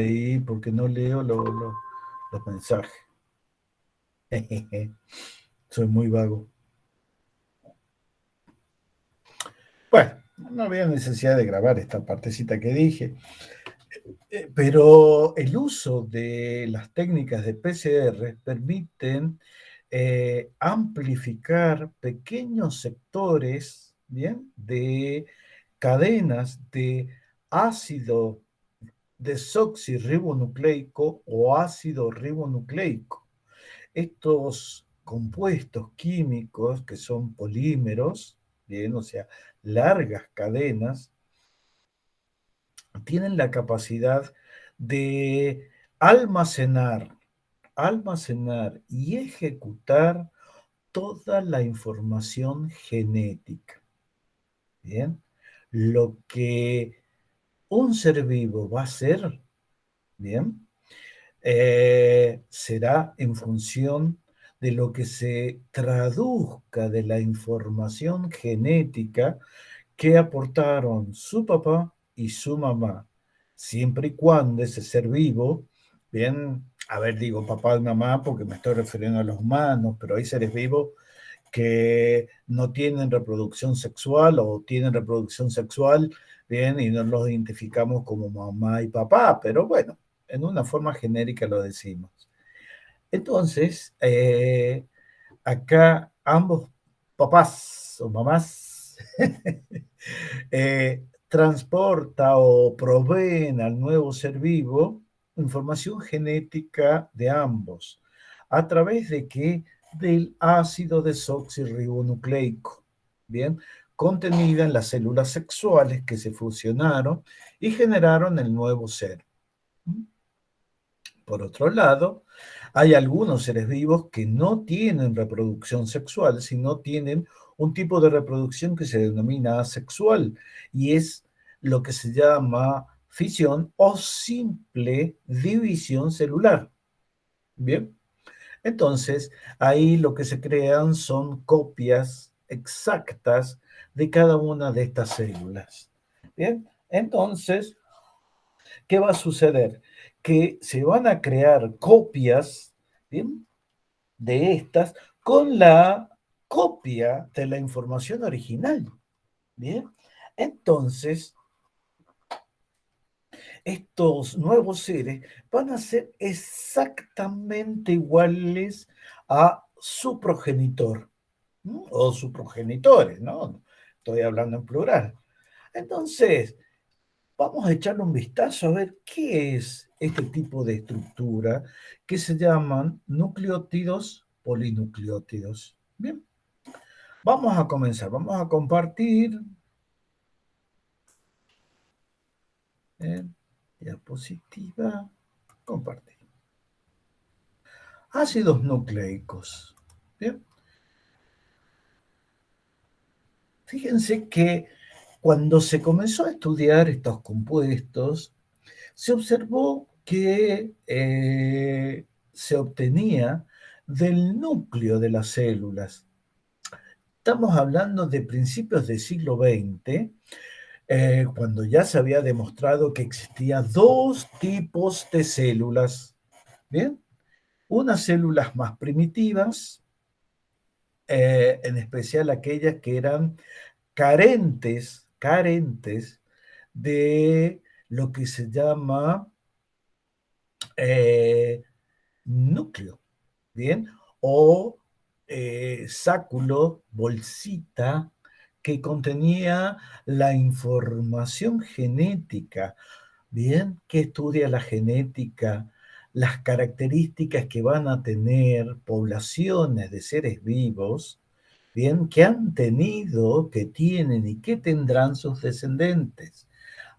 ahí porque no leo los mensajes. Soy muy vago. Bueno, no había necesidad de grabar esta partecita que dije, pero el uso de las técnicas de PCR permiten amplificar pequeños sectores, ¿bien?, de cadenas de ácido desoxirribonucleico o ácido ribonucleico. Estos compuestos químicos que son polímeros, bien, o sea, largas cadenas, tienen la capacidad de almacenar, almacenar y ejecutar toda la información genética. Bien, lo que un ser vivo va a hacer, bien, será en función de lo que se traduzca de la información genética que aportaron su papá y su mamá, siempre y cuando ese ser vivo, bien, a ver, digo papá y mamá porque me estoy refiriendo a los humanos, pero hay seres vivos que no tienen reproducción sexual o tienen reproducción sexual, bien, y no los identificamos como mamá y papá, pero bueno, en una forma genérica lo decimos. Entonces, acá ambos papás o mamás transporta o proveen al nuevo ser vivo información genética de ambos. ¿A través de qué? Del ácido desoxirribonucleico, ¿bien? Contenida en las células sexuales que se fusionaron y generaron el nuevo ser. Por otro lado, hay algunos seres vivos que no tienen reproducción sexual, sino tienen un tipo de reproducción que se denomina asexual y es lo que se llama fisión o simple división celular. Bien, entonces ahí lo que se crean son copias exactas de cada una de estas células. Bien, entonces, ¿qué va a suceder? Que se van a crear copias, ¿bien?, de estas con la copia de la información original. Bien, entonces estos nuevos seres van a ser exactamente iguales a su progenitor, ¿no?, o sus progenitores, ¿no? Estoy hablando en plural. Entonces, vamos a echarle un vistazo a ver qué es este tipo de estructura que se llaman nucleótidos polinucleótidos. Bien, vamos a comenzar, vamos a compartir. Diapositiva, compartir. Ácidos nucleicos. Bien, fíjense que cuando se comenzó a estudiar estos compuestos, se observó que se obtenía del núcleo de las células. Estamos hablando de principios del siglo XX, cuando ya se había demostrado que existía dos tipos de células. Bien, unas células más primitivas, en especial aquellas que eran carentes de lo que se llama eh, núcleo, ¿bien? O sáculo, bolsita, que contenía la información genética, ¿bien? Que estudia la genética, las características que van a tener poblaciones de seres vivos, ¿bien? Que han tenido, que tienen y que tendrán sus descendientes.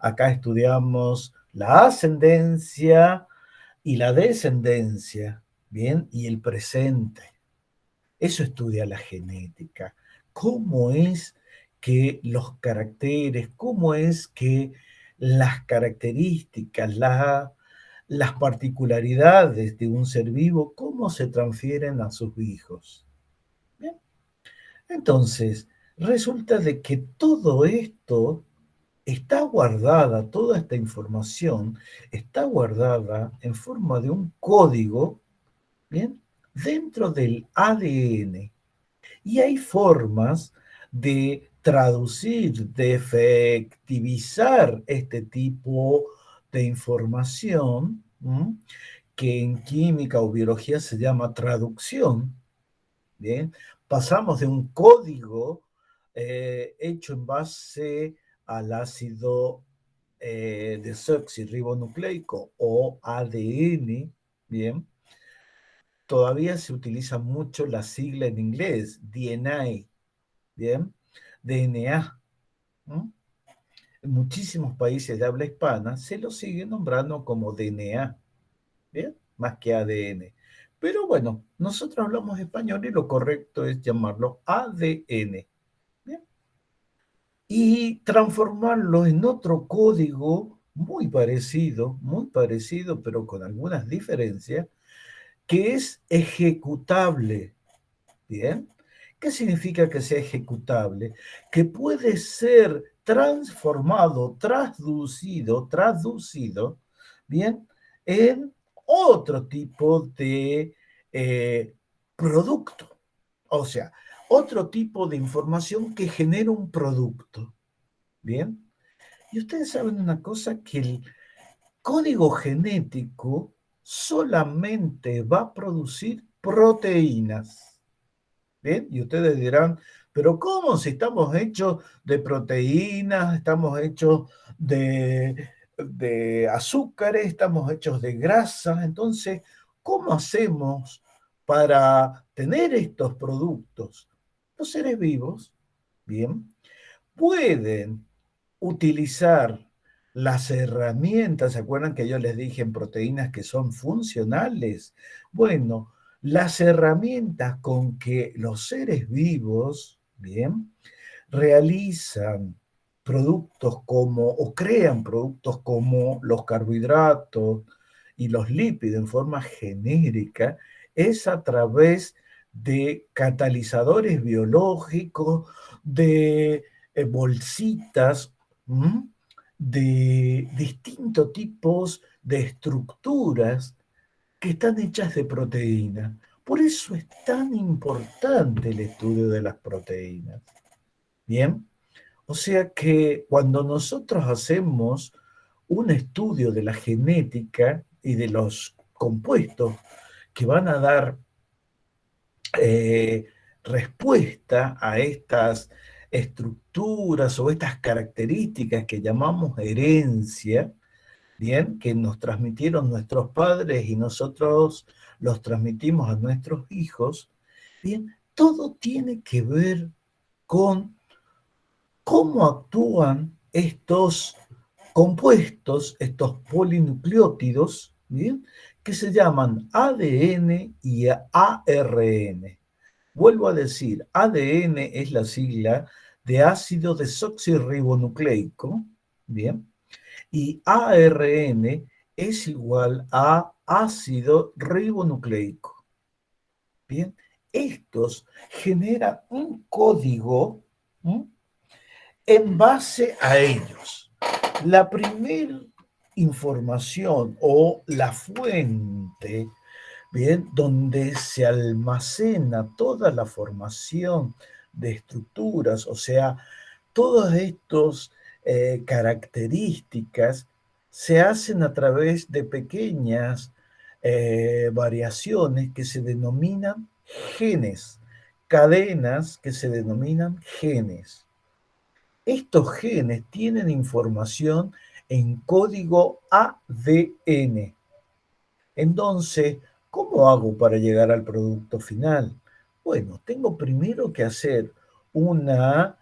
Acá estudiamos la ascendencia y la descendencia, ¿bien? Y el presente. Eso estudia la genética. ¿Cómo es que los caracteres, cómo es que las características, las particularidades de un ser vivo, cómo se transfieren a sus hijos? Bien. Entonces, resulta de que todo esto está guardada, toda esta información está guardada en forma de un código, ¿bien? Dentro del ADN. Y hay formas de traducir, de efectivizar este tipo de información, ¿m? Que en química o biología se llama traducción. Bien, pasamos de un código hecho en base al ácido desoxirribonucleico o ADN, bien, todavía se utiliza mucho la sigla en inglés, DNA, bien, DNA. ¿Mm? En muchísimos países de habla hispana se lo sigue nombrando como DNA, ¿bien? Más que ADN. Pero bueno, nosotros hablamos español y lo correcto es llamarlo ADN. ¿Bien? Y transformarlo en otro código muy parecido, pero con algunas diferencias, que es ejecutable. ¿Bien? ¿Qué significa que sea ejecutable? Que puede ser transformado, traducido, ¿bien? En otro tipo de producto. O sea, otro tipo de información que genera un producto. ¿Bien? Y ustedes saben una cosa, que el código genético solamente va a producir proteínas. ¿Bien? Y ustedes dirán, pero ¿cómo? Si estamos hechos de proteínas, estamos hechos de azúcares, estamos hechos de grasas, entonces, ¿cómo hacemos para tener estos productos? Los seres vivos, ¿bien? Pueden utilizar las herramientas. ¿Se acuerdan que yo les dije en proteínas que son funcionales? Bueno, las herramientas con que los seres vivos, bien, realizan productos como, o crean productos como los carbohidratos y los lípidos en forma genérica, es a través de catalizadores biológicos, de bolsitas, ¿m? De distintos tipos de estructuras que están hechas de proteína. Por eso es tan importante el estudio de las proteínas. Bien, o sea que cuando nosotros hacemos un estudio de la genética y de los compuestos que van a dar eh, respuesta a estas estructuras o estas características que llamamos herencia, bien, que nos transmitieron nuestros padres y nosotros los transmitimos a nuestros hijos, bien, todo tiene que ver con cómo actúan estos compuestos, estos polinucleótidos, ¿bien? Que se llaman ADN y ARN. Vuelvo a decir, ADN es la sigla de ácido desoxirribonucleico, ¿bien? Y ARN es igual a ácido ribonucleico, ¿bien? Estos generan un código, ¿m? En base a ellos. La primera información o la fuente, bien, donde se almacena toda la formación de estructuras, o sea, todas estas características se hacen a través de pequeñas variaciones que se denominan genes, cadenas que se denominan genes. Estos genes tienen información en código ADN. Entonces, ¿cómo hago para llegar al producto final? Bueno, tengo primero que hacer una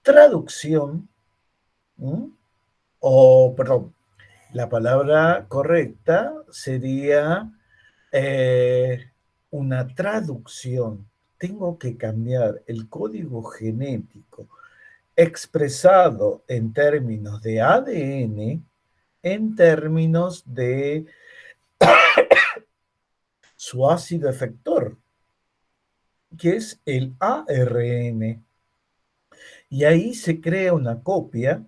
traducción, ¿m? O, perdón, la palabra correcta sería eh, una traducción. Tengo que cambiar el código genético expresado en términos de ADN en términos de su ácido efector, que es el ARN. Y ahí se crea una copia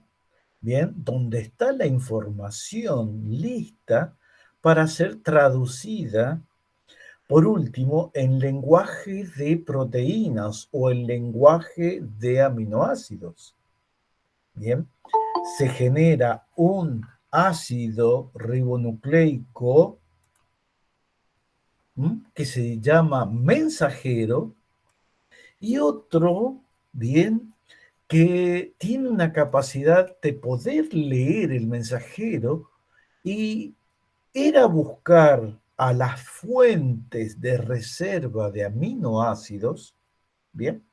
bien, donde está la información lista para ser traducida, por último, en lenguaje de proteínas o en lenguaje de aminoácidos. Bien, se genera un ácido ribonucleico que se llama mensajero y otro, bien, que tiene una capacidad de poder leer el mensajero y ir a buscar a las fuentes de reserva de aminoácidos, bien,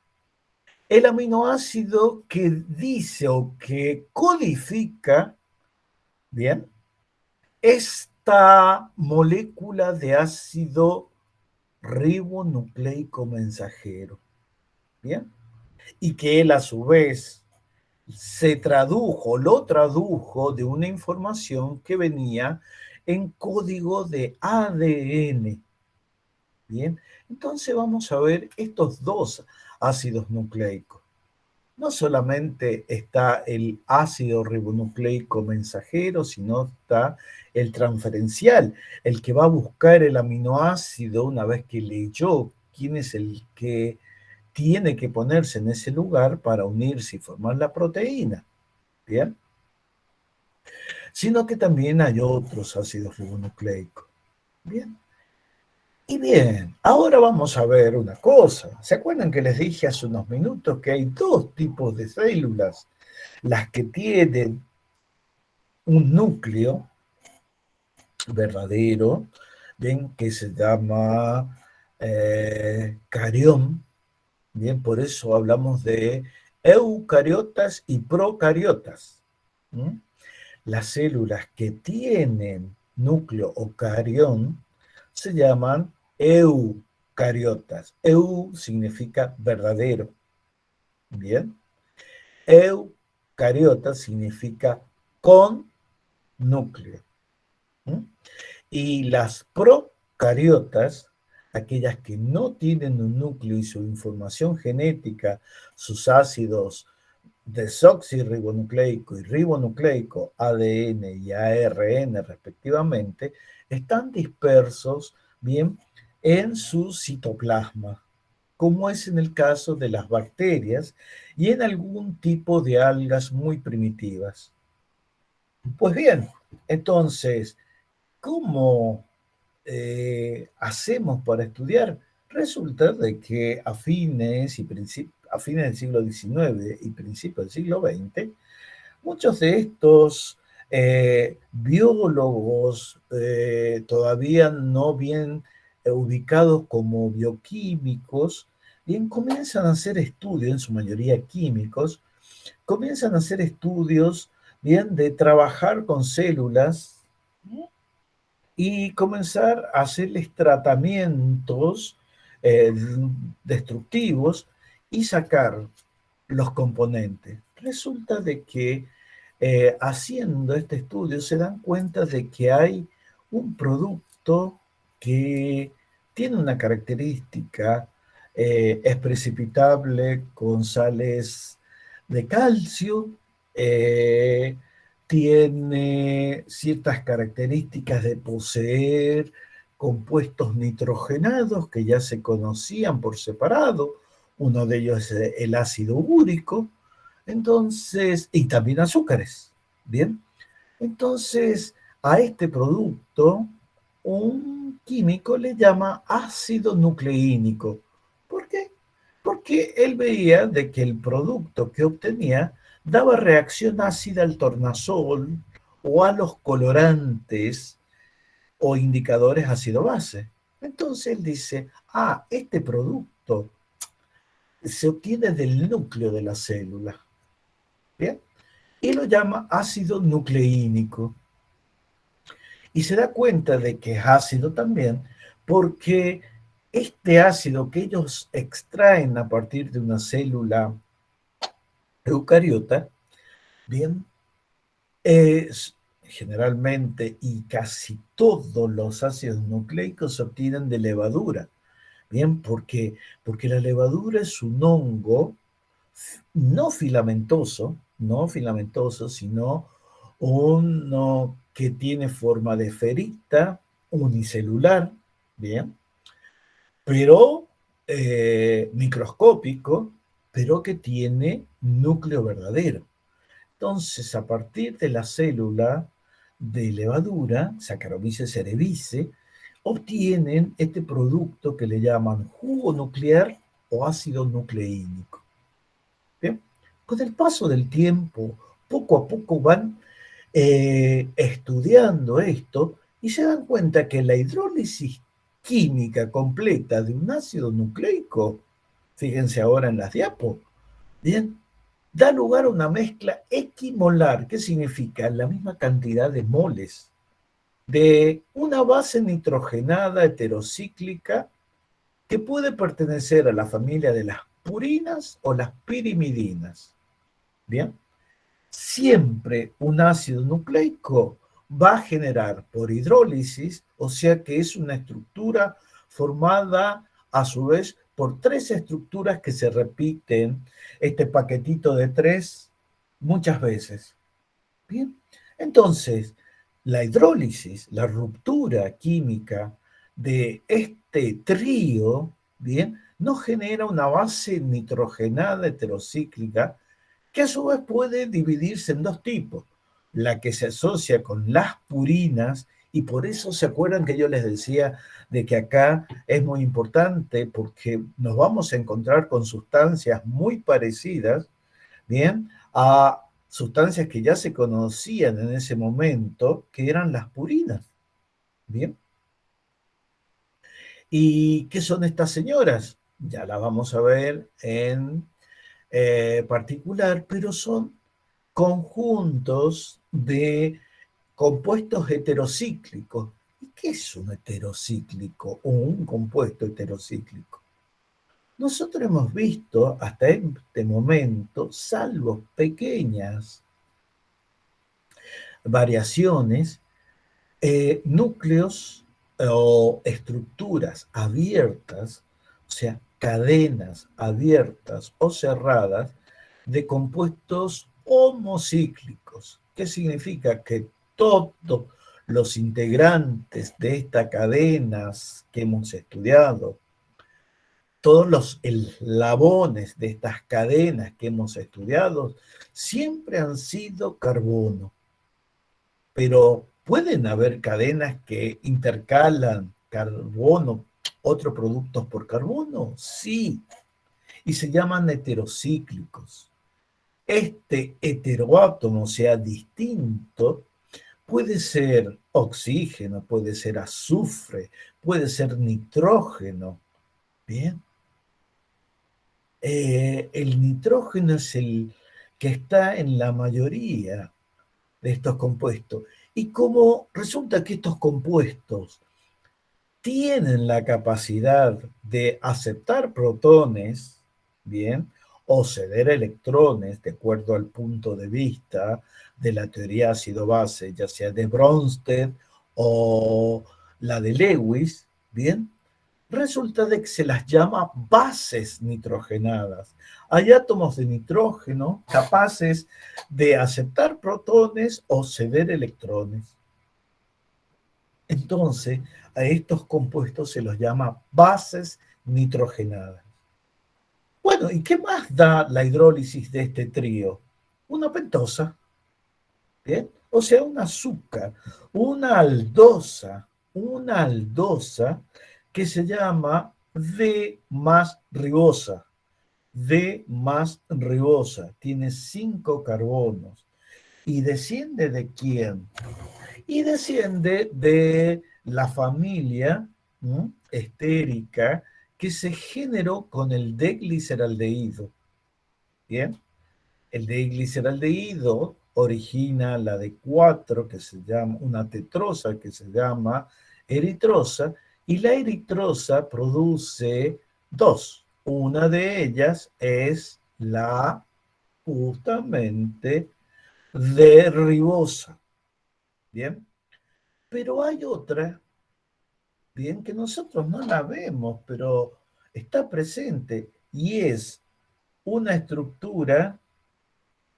el aminoácido que dice o que codifica, bien, esta molécula de ácido ribonucleico mensajero, bien, y que él a su vez lo tradujo de una información que venía en código de ADN. Bien, entonces vamos a ver estos dos ácidos nucleicos. No solamente está el ácido ribonucleico mensajero, sino está el transferencial, el que va a buscar el aminoácido una vez que leyó quién es el que tiene que ponerse en ese lugar para unirse y formar la proteína. Bien, sino que también hay otros ácidos ribonucleicos. Bien. Y bien, ahora vamos a ver una cosa. ¿Se acuerdan que les dije hace unos minutos que hay dos tipos de células? Las que tienen un núcleo verdadero, bien, que se llama carión, bien, por eso hablamos de eucariotas y procariotas. ¿Mm? Las células que tienen núcleo o carión se llaman eucariotas. Eu significa verdadero. Bien. Eucariota significa con núcleo. ¿Mm? Y las procariotas, aquellas que no tienen un núcleo y su información genética, sus ácidos desoxirribonucleico y ribonucleico, ADN y ARN respectivamente, están dispersos, bien, en su citoplasma, como es en el caso de las bacterias y en algún tipo de algas muy primitivas. Pues bien, entonces, ¿cómo hacemos para estudiar? Resulta de que a fines del siglo XIX y principios del siglo XX, muchos de estos biólogos todavía no bien ubicados como bioquímicos, bien comienzan a hacer estudios, en su mayoría químicos, comienzan a hacer estudios bien de trabajar con células y comenzar a hacerles tratamientos eh, destructivos y sacar los componentes. Resulta de que haciendo este estudio se dan cuenta de que hay un producto que tiene una característica, es precipitable con sales de calcio, eh, tiene ciertas características de poseer compuestos nitrogenados que ya se conocían por separado, uno de ellos es el ácido úrico, entonces, y también azúcares, ¿bien? Entonces, a este producto, un químico le llama ácido nucleínico. ¿Por qué? Porque él veía de que el producto que obtenía daba reacción ácida al tornasol o a los colorantes o indicadores ácido-base. Entonces él dice, este producto se obtiene del núcleo de la célula, ¿bien? Y lo llama ácido nucleínico. Y se da cuenta de que es ácido también porque este ácido que ellos extraen a partir de una célula eucariota, bien, es generalmente y casi todos los ácidos nucleicos se obtienen de levadura. Bien, porque la levadura es un hongo no filamentoso, no filamentoso, sino uno que tiene forma de esferita, unicelular, ¿bien? Pero microscópico, pero que tiene núcleo verdadero. Entonces, a partir de la célula de levadura, Saccharomyces cerevisiae, obtienen este producto que le llaman jugo nuclear o ácido nucleínico. ¿Bien? Con el paso del tiempo, poco a poco van estudiando esto y se dan cuenta que la hidrólisis química completa de un ácido nucleico, fíjense ahora en las diapos, ¿bien? Da lugar a una mezcla equimolar. ¿Qué significa? La misma cantidad de moles de una base nitrogenada heterocíclica que puede pertenecer a la familia de las purinas o las pirimidinas. Bien, siempre un ácido nucleico va a generar por hidrólisis, o sea que es una estructura formada a su vez por tres estructuras que se repiten, este paquetito de tres, muchas veces. Bien, entonces la hidrólisis, la ruptura química de este trío, bien, nos genera una base nitrogenada heterocíclica que a su vez puede dividirse en dos tipos, la que se asocia con las purinas, y por eso se acuerdan que yo les decía de que acá es muy importante porque nos vamos a encontrar con sustancias muy parecidas, bien, a sustancias que ya se conocían en ese momento, que eran las purinas, bien. ¿Y qué son estas señoras? Ya las vamos a ver en particular, pero son conjuntos de compuestos heterocíclicos. ¿Y qué es un heterocíclico o un compuesto heterocíclico? Nosotros hemos visto hasta este momento, salvo pequeñas variaciones, núcleos o estructuras abiertas, o sea, cadenas abiertas o cerradas de compuestos homocíclicos. ¿Qué significa? Que todos los integrantes de estas cadenas que hemos estudiado, todos los eslabones de estas cadenas que hemos estudiado, siempre han sido carbono. Pero pueden haber cadenas que intercalan carbono, otros productos por carbono, sí, y se llaman heterocíclicos. Este heteroátomo, sea distinto, puede ser oxígeno, puede ser azufre, puede ser nitrógeno. Bien, el nitrógeno es el que está en la mayoría de estos compuestos. Y como resulta que estos compuestos tienen la capacidad de aceptar protones, bien, o ceder electrones, de acuerdo al punto de vista de la teoría ácido-base, ya sea de Bronsted o la de Lewis, bien, resulta de que se las llama bases nitrogenadas. Hay átomos de nitrógeno capaces de aceptar protones o ceder electrones. Entonces, a estos compuestos se los llama bases nitrogenadas. Bueno, ¿y qué más da la hidrólisis de este trío? Una pentosa, ¿bien? O sea, un azúcar, una aldosa que se llama D más ribosa. D más ribosa, tiene 5 carbonos. ¿Y desciende de quién? Y desciende de la familia, ¿no?, estérica que se generó con el D-gliceraldehído. ¿Bien? El D-gliceraldehído origina la D4, que se llama una tetrosa, que se llama eritrosa, y la eritrosa produce dos. Una de ellas es la justamente D-ribosa. ¿Bien? Pero hay otra, bien, que nosotros no la vemos, pero está presente y es una estructura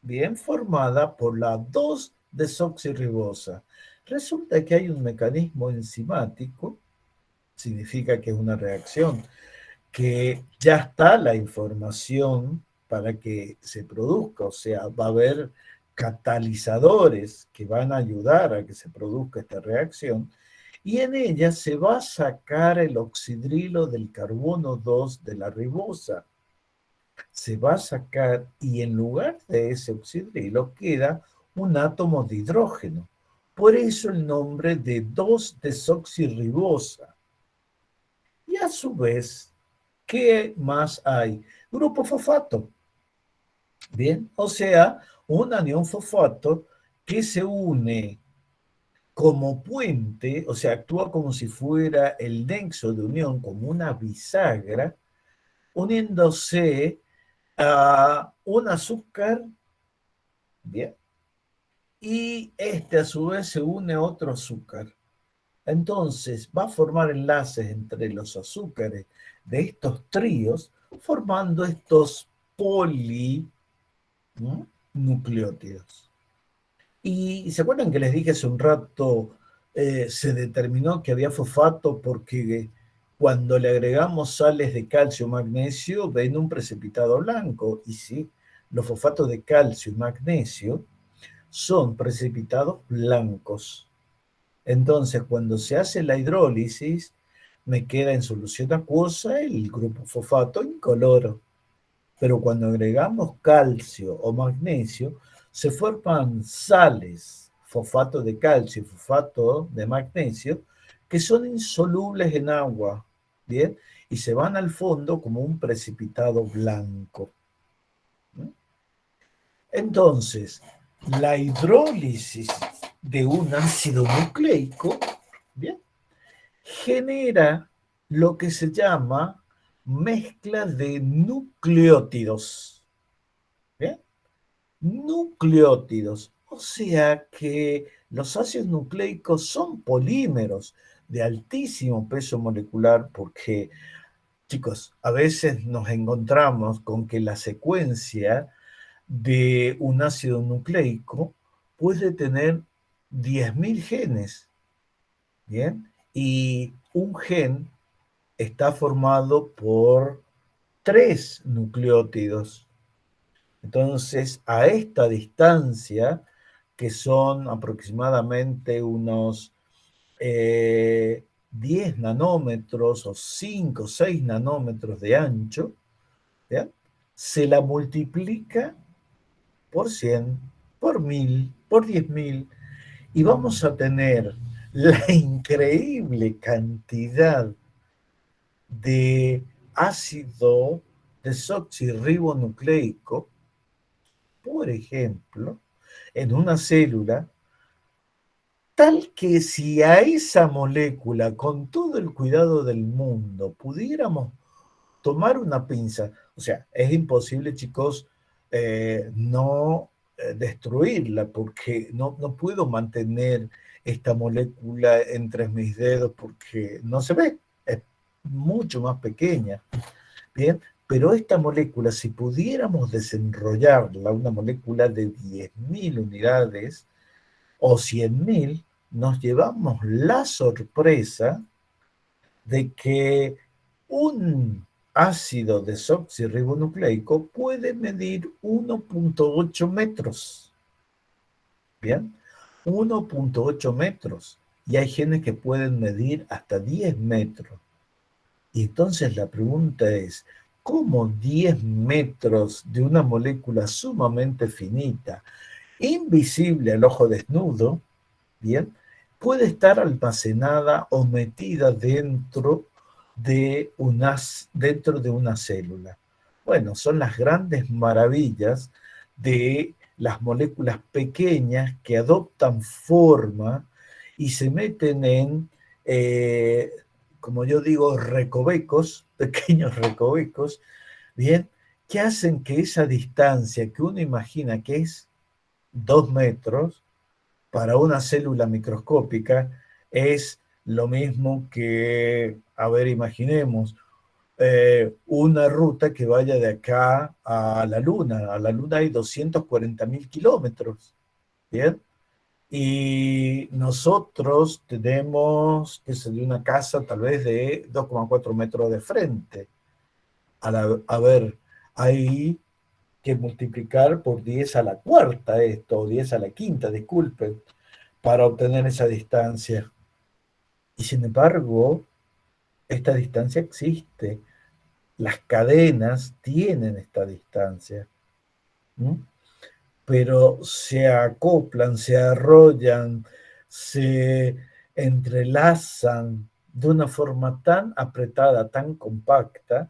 bien, formada por la 2-desoxirribosa. Resulta que hay un mecanismo enzimático, significa que es una reacción, que ya está la información para que se produzca, o sea, va a haber catalizadores que van a ayudar a que se produzca esta reacción, y en ella se va a sacar el oxidrilo del carbono 2 de la ribosa. Se va a sacar y en lugar de ese oxidrilo queda un átomo de hidrógeno. Por eso el nombre de 2-desoxirribosa. Y a su vez, ¿qué más hay? Grupo fosfato. Bien, o sea, un anión fosfato que se une como puente, o sea, actúa como si fuera el nexo de unión, como una bisagra, uniéndose a un azúcar, bien, y este a su vez se une a otro azúcar. Entonces va a formar enlaces entre los azúcares de estos tríos, formando estos polinucleótidos. Y se acuerdan que les dije hace un rato, se determinó que había fosfato porque cuando le agregamos sales de calcio o magnesio, ven un precipitado blanco. Y sí, los fosfatos de calcio y magnesio son precipitados blancos. Entonces, cuando se hace la hidrólisis, me queda en solución acuosa el grupo fosfato incoloro. Pero cuando agregamos calcio o magnesio, se forman sales, fosfato de calcio y fosfato de magnesio, que son insolubles en agua, ¿bien? Y se van al fondo como un precipitado blanco. Entonces, la hidrólisis de un ácido nucleico, ¿bien?, genera lo que se llama mezcla de nucleótidos. ¿Bien? Nucleótidos. O sea que los ácidos nucleicos son polímeros de altísimo peso molecular porque, chicos, a veces nos encontramos con que la secuencia de un ácido nucleico puede tener 10.000 genes, ¿bien? Y un gen está formado por 3 nucleótidos. Entonces, a esta distancia, que son aproximadamente unos 10 nanómetros o 5 o 6 nanómetros de ancho, ¿ya?, se la multiplica por 100, por 1000, por 10.000, y vamos a tener la increíble cantidad de ácido desoxirribonucleico, por ejemplo, en una célula, tal que si a esa molécula, con todo el cuidado del mundo, pudiéramos tomar una pinza, o sea, es imposible, chicos, no destruirla, porque no puedo mantener esta molécula entre mis dedos porque no se ve, es mucho más pequeña. Bien, pero esta molécula, si pudiéramos desenrollarla, una molécula de 10.000 unidades o 100.000, nos llevamos la sorpresa de que un ácido desoxirribonucleico puede medir 1,8 metros. Bien, 1,8 metros. Y hay genes que pueden medir hasta 10 metros. Y entonces la pregunta es, ¿cómo 10 metros de una molécula sumamente finita, invisible al ojo desnudo, bien, puede estar almacenada o metida dentro de una célula? Bueno, son las grandes maravillas de las moléculas pequeñas que adoptan forma y se meten en, como yo digo, recovecos, pequeños recovecos, bien, que hacen que esa distancia que uno imagina que es 2 metros, para una célula microscópica es lo mismo que, a ver, imaginemos, una ruta que vaya de acá a la Luna. A la Luna hay 240.000 kilómetros, ¿bien? Y nosotros tenemos, que sería una casa tal vez de 2,4 metros de frente. A ver, hay que multiplicar por 10 a la cuarta esto, o 10 a la quinta, disculpen, para obtener esa distancia. Y sin embargo, esta distancia existe. Las cadenas tienen esta distancia, ¿no? Pero se acoplan, se arrollan, se entrelazan de una forma tan apretada, tan compacta,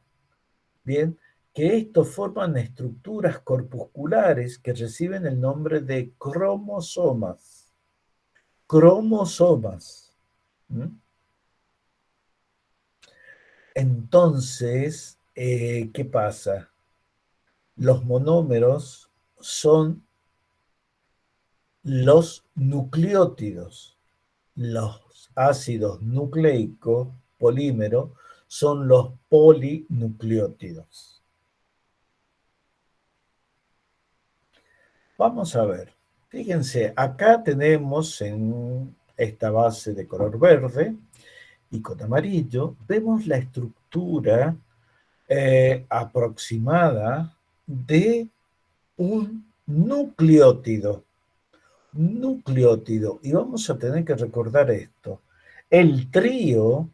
bien, que estos forman estructuras corpusculares que reciben el nombre de cromosomas. Cromosomas. ¿Mm? Entonces, ¿qué pasa? Los monómeros son los nucleótidos. Los ácidos nucleicos, polímeros, son los polinucleótidos. Vamos a ver. Fíjense, acá tenemos en esta base de color verde y con amarillo, vemos la estructura aproximada de un nucleótido. Nucleótido. Y vamos a tener que recordar esto. El trío,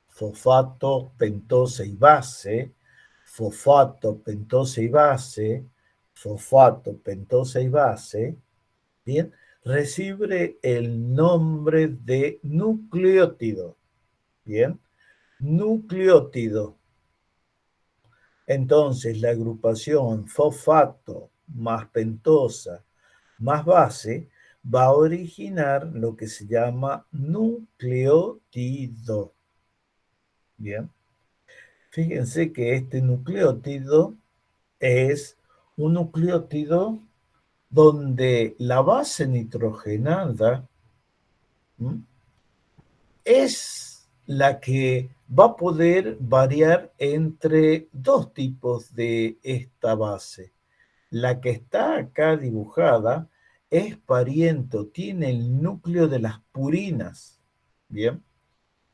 fosfato, pentosa y base, fosfato, pentosa y base, fosfato, pentosa y base, bien, recibe el nombre de nucleótido. Bien, nucleótido. Entonces, la agrupación fosfato más pentosa más base va a originar lo que se llama nucleótido. Bien, fíjense que este nucleótido es un nucleótido donde la base nitrogenada, ¿m?, es la que va a poder variar entre dos tipos de esta base. La que está acá dibujada es pariento, tiene el núcleo de las purinas. Bien,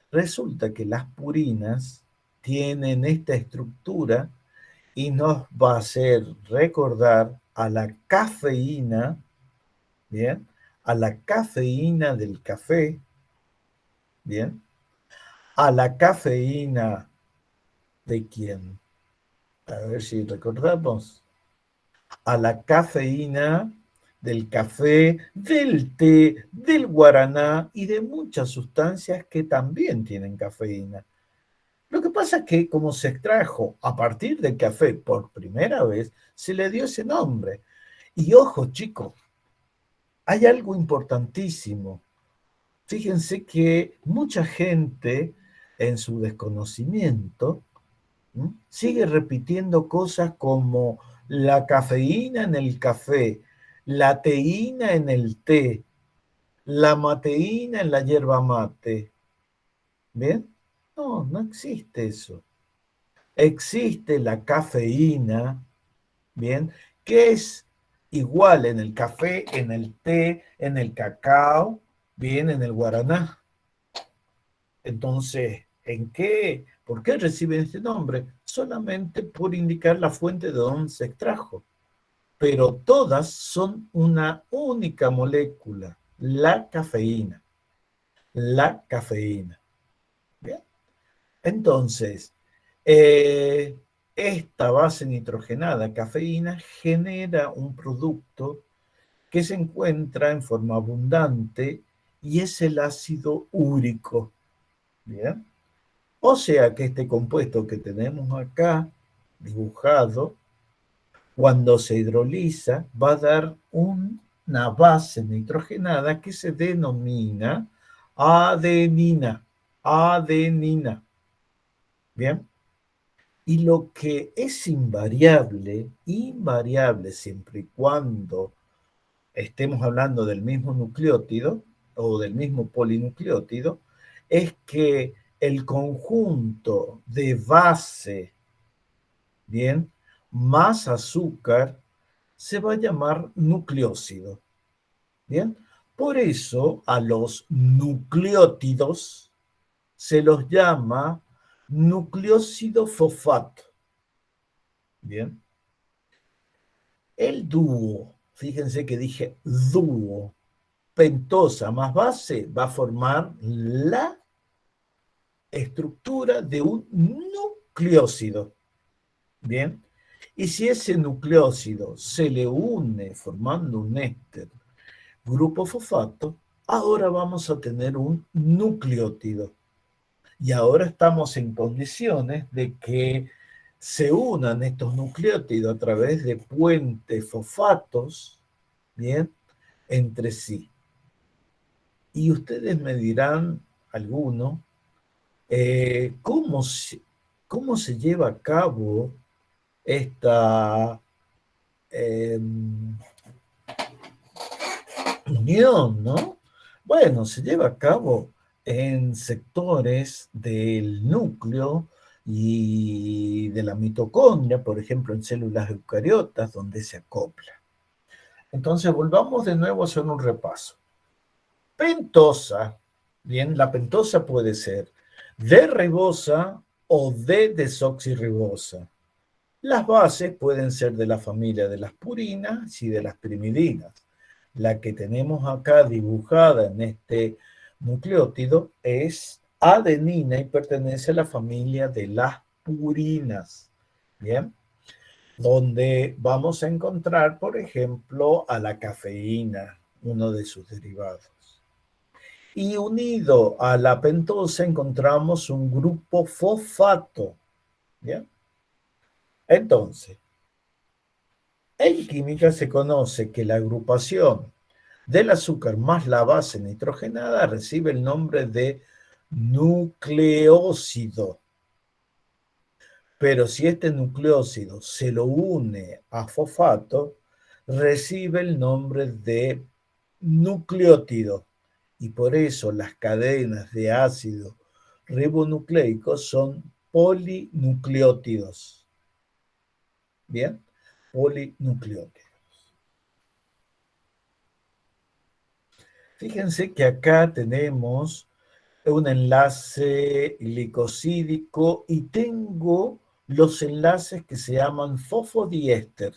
resulta que las purinas tienen esta estructura y nos va a hacer recordar a la cafeína, bien, a la cafeína del café, bien, a la cafeína de quién. A ver si recordamos. A la cafeína del café, del té, del guaraná y de muchas sustancias que también tienen cafeína. Lo que pasa es que como se extrajo a partir del café por primera vez, se le dio ese nombre. Y ojo, chicos, hay algo importantísimo. Fíjense que mucha gente en su desconocimiento, ¿m?, sigue repitiendo cosas como la cafeína en el café, la teína en el té, la mateína en la yerba mate. ¿Bien? No, no existe eso. Existe la cafeína, ¿bien? Que es igual en el café, en el té, en el cacao, bien, en el guaraná. Entonces, ¿por qué reciben este nombre? Solamente por indicar la fuente de donde se extrajo. Pero todas son una única molécula, la cafeína. La cafeína. ¿Bien? Entonces, eh, esta base nitrogenada, cafeína, genera un producto que se encuentra en forma abundante y es el ácido úrico. ¿Bien? O sea que este compuesto que tenemos acá dibujado, cuando se hidroliza, va a dar una base nitrogenada que se denomina adenina. Adenina. Bien. Y lo que es invariable, invariable siempre y cuando estemos hablando del mismo nucleótido o del mismo polinucleótido, es que el conjunto de base, bien, más azúcar, se va a llamar nucleósido, bien. Por eso a los nucleótidos se los llama nucleósido fosfato, bien. El dúo, fíjense que dije dúo, pentosa más base va a formar la estructura de un nucleósido. Bien. Y si ese nucleósido se le une formando un éster grupo fosfato, ahora vamos a tener un nucleótido. Y ahora estamos en condiciones de que se unan estos nucleótidos a través de puentes fosfatos, bien, entre sí. Y ustedes me dirán, alguno, cómo se lleva a cabo esta eh, unión, ¿no? Bueno, se lleva a cabo en sectores del núcleo y de la mitocondria, por ejemplo, en células eucariotas, donde se acopla. Entonces, volvamos de nuevo a hacer un repaso. Pentosa, bien, la pentosa puede ser D-ribosa o D-desoxirribosa. Las bases pueden ser de la familia de las purinas y de las primidinas. La que tenemos acá dibujada en este nucleótido es adenina y pertenece a la familia de las purinas. Bien, donde vamos a encontrar, por ejemplo, a la cafeína, uno de sus derivados. Y unido a la pentosa encontramos un grupo fosfato. ¿Bien? Entonces, en química se conoce que la agrupación del azúcar más la base nitrogenada recibe el nombre de nucleósido. Pero si este nucleósido se lo une a fosfato, recibe el nombre de nucleótido. Y por eso las cadenas de ácido ribonucleicos son polinucleótidos. ¿Bien? Polinucleótidos. Fíjense que acá tenemos un enlace glicosídico y tengo los enlaces que se llaman fosfodiéster.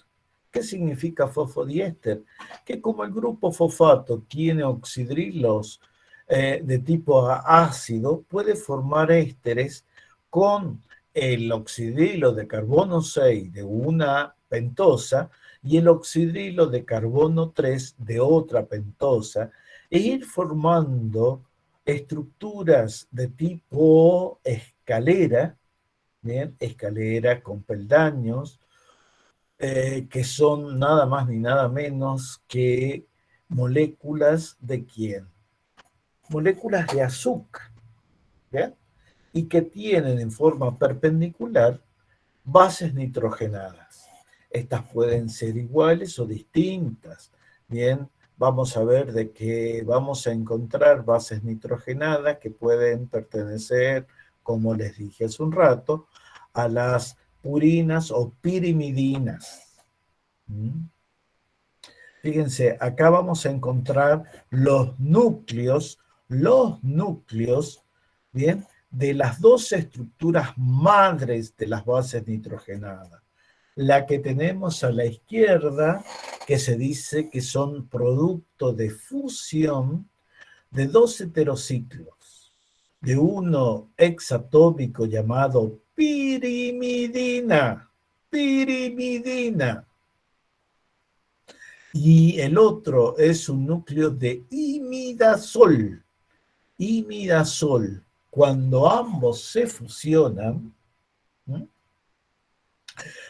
¿Qué significa fosfodiéster? Que como el grupo fosfato tiene oxidrilos de tipo ácido, puede formar ésteres con el oxidrilo de carbono 6 de una pentosa y el oxidrilo de carbono 3 de otra pentosa, e ir formando estructuras de tipo escalera, ¿bien? Escalera con peldaños, que son nada más ni nada menos que moléculas de quién? Moléculas de azúcar, ¿bien? Y que tienen en forma perpendicular bases nitrogenadas. Estas pueden ser iguales o distintas. Bien, vamos a ver de que vamos a encontrar bases nitrogenadas que pueden pertenecer, como les dije hace un rato, a las purinas o pirimidinas. Fíjense, acá vamos a encontrar los núcleos, ¿bien? De las dos estructuras madres de las bases nitrogenadas. La que tenemos a la izquierda, que se dice que son producto de fusión de dos heterociclos, de uno hexatómico llamado pirimidina, pirimidina, y el otro es un núcleo de imidazol. Imidazol. Cuando ambos se fusionan, ¿sí?,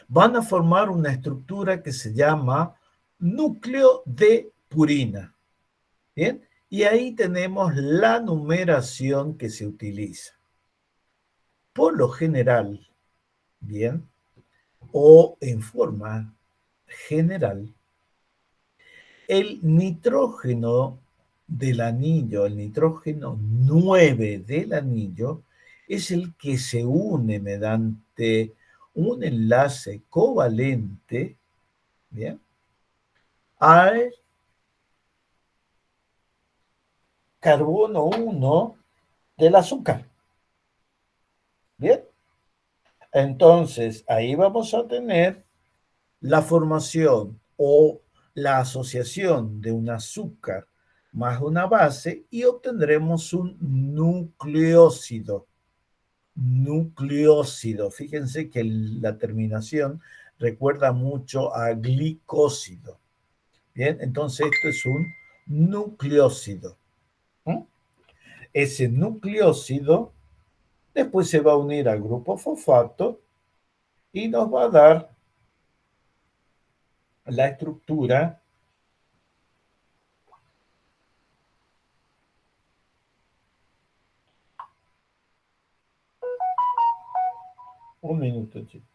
van a formar una estructura que se llama núcleo de purina. ¿Bien? Y ahí tenemos la numeración que se utiliza. Por lo general, ¿bien? O en forma general, el nitrógeno del anillo, el nitrógeno 9 del anillo, es el que se une mediante un enlace covalente, ¿bien?, al carbono 1 del azúcar. Bien, entonces ahí vamos a tener la formación o la asociación de un azúcar más una base y obtendremos un nucleócido. Nucleócido. Fíjense que la terminación recuerda mucho a glicósido. Bien, entonces esto es un nucleócido. ¿Mm? Ese nucleócido después se va a unir al grupo fosfato y nos va a dar la estructura. Un minuto, chicos.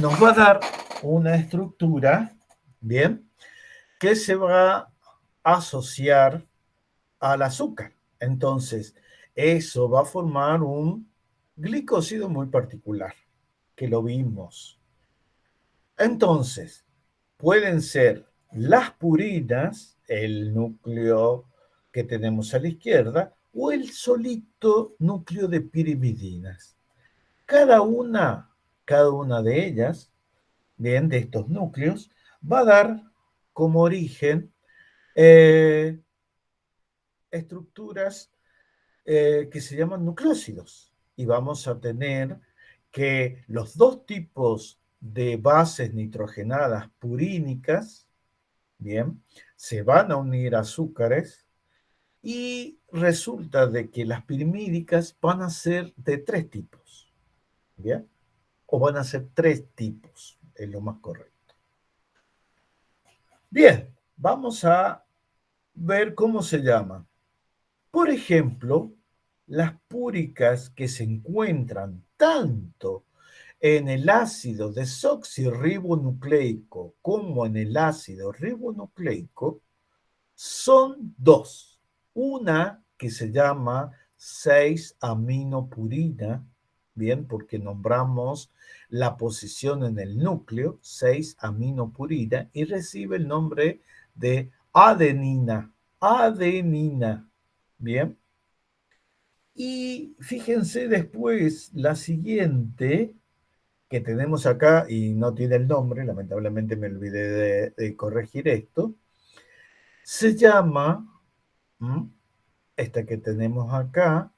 Nos va a dar una estructura, bien, que se va a asociar al azúcar. Entonces, eso va a formar un glicósido muy particular, que lo vimos. Entonces, pueden ser las purinas, el núcleo que tenemos a la izquierda, o el solito núcleo de pirimidinas. Cada una de ellas, bien, de estos núcleos, va a dar como origen estructuras que se llaman nucleósidos. Y vamos a tener que los dos tipos de bases nitrogenadas purínicas, bien, se van a unir a azúcares y resulta de que las pirimídicas van a ser de tres tipos, ¿bien? O van a ser tres tipos, es lo más correcto. Bien, vamos a ver cómo se llama. Por ejemplo, las púricas que se encuentran tanto en el ácido desoxirribonucleico como en el ácido ribonucleico son dos. Una que se llama 6-aminopurina, bien, porque nombramos la posición en el núcleo, 6-aminopurina, y recibe el nombre de adenina. Adenina, bien. Y fíjense después la siguiente que tenemos acá, y no tiene el nombre, lamentablemente me olvidé de corregir esto, se llama, esta que tenemos acá,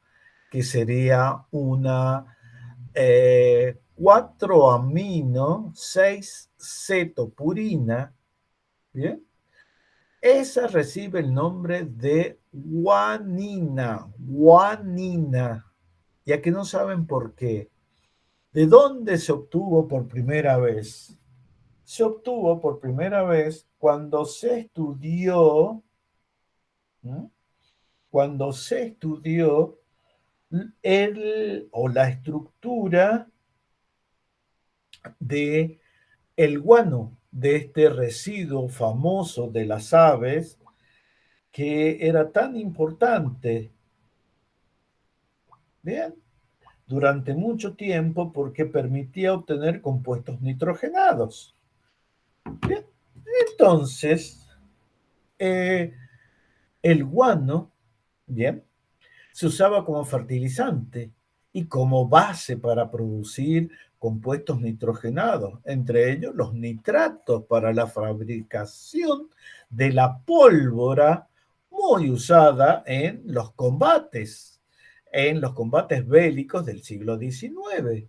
que sería una 4-amino 6-cetopurina, ¿bien? Esa recibe el nombre de guanina, guanina, ya que no saben por qué. ¿De dónde se obtuvo por primera vez? Se obtuvo por primera vez cuando se estudió, ¿no?, cuando se estudió o la estructura de el guano, de este residuo famoso de las aves que era tan importante, bien, durante mucho tiempo porque permitía obtener compuestos nitrogenados. Bien, entonces, el guano, bien, se usaba como fertilizante y como base para producir compuestos nitrogenados, entre ellos los nitratos para la fabricación de la pólvora muy usada en los combates bélicos del siglo XIX.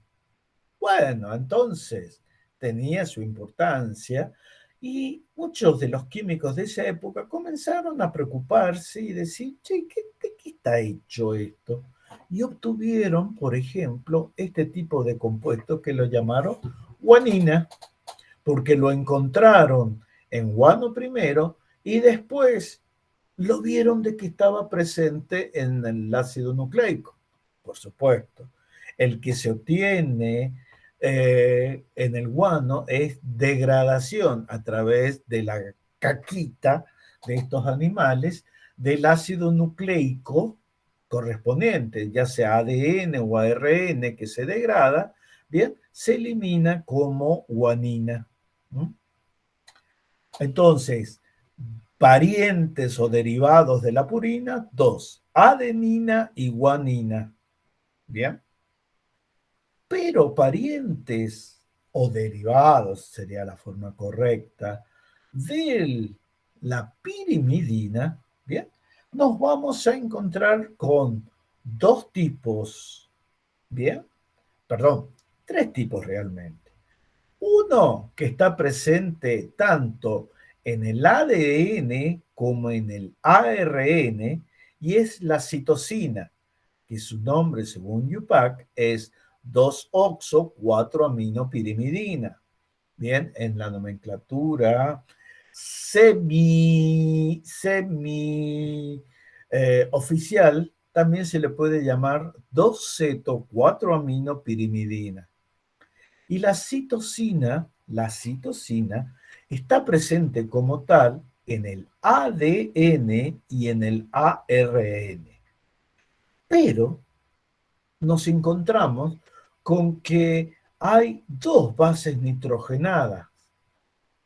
Bueno, entonces tenía su importancia y muchos de los químicos de esa época comenzaron a preocuparse y decir, che, ¿de qué está hecho esto? Y obtuvieron, por ejemplo, este tipo de compuestos que lo llamaron guanina, porque lo encontraron en guano primero y después lo vieron de que estaba presente en el ácido nucleico, por supuesto. El que se obtiene en el guano es degradación a través de la caquita de estos animales del ácido nucleico correspondiente, ya sea ADN o ARN que se degrada, bien, se elimina como guanina. Entonces, parientes o derivados de la purina, dos, adenina y guanina. Bien, pero parientes o derivados, sería la forma correcta, de la pirimidina, bien, nos vamos a encontrar con dos tipos, bien, perdón, tres tipos realmente. Uno que está presente tanto en el ADN como en el ARN y es la citosina, que su nombre según UPAC es 2-oxo-4-aminopirimidina. Bien, en la nomenclatura oficial también se le puede llamar 2-ceto-4-aminopirimidina. Y la citosina está presente como tal en el ADN y en el ARN. Pero nos encontramos con que hay dos bases nitrogenadas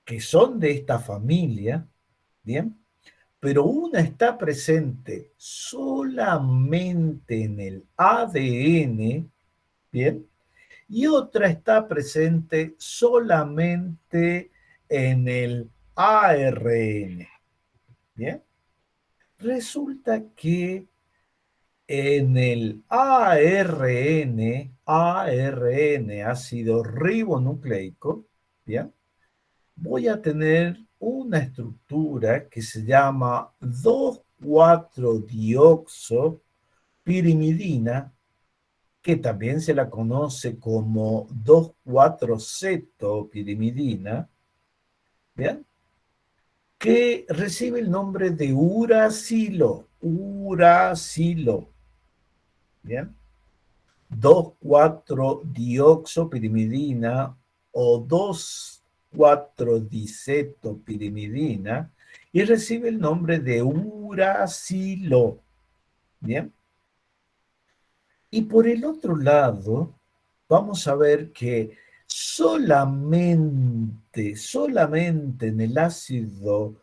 que son de esta familia, ¿bien? Pero una está presente solamente en el ADN, ¿bien? Y otra está presente solamente en el ARN, ¿bien? Resulta que en el ARN, ácido ribonucleico, ¿bien? Voy a tener una estructura que se llama 2,4-dioxopirimidina, que también se la conoce como 2,4-cetopirimidina, ¿bien? Que recibe el nombre de uracilo, ¿bien? 2,4-dioxopirimidina o 2,4-dicetopirimidina y recibe el nombre de uracilo, ¿bien? Y por el otro lado, vamos a ver que solamente en el ácido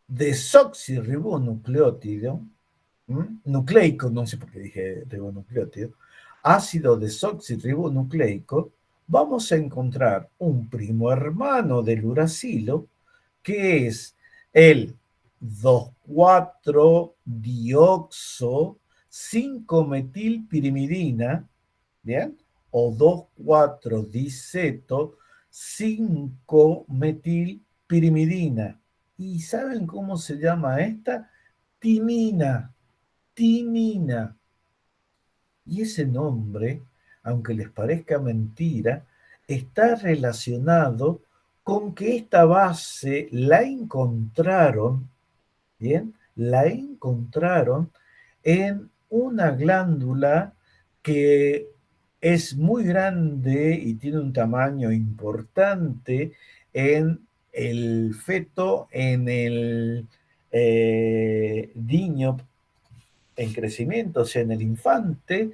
desoxirribonucleótido, nucleico, no sé por qué dije ribonucleótido, ácido desoxirribonucleico, vamos a encontrar un primo hermano del uracilo, que es el 2,4-dioxo 5-metilpirimidina, ¿bien? O 2,4-diceto 5-metilpirimidina. ¿Y saben cómo se llama esta? Timina, timina. Y ese nombre, aunque les parezca mentira, está relacionado con que esta base la encontraron, ¿bien? La encontraron en una glándula que es muy grande y tiene un tamaño importante en el feto, en el niño en crecimiento, o sea, en el infante,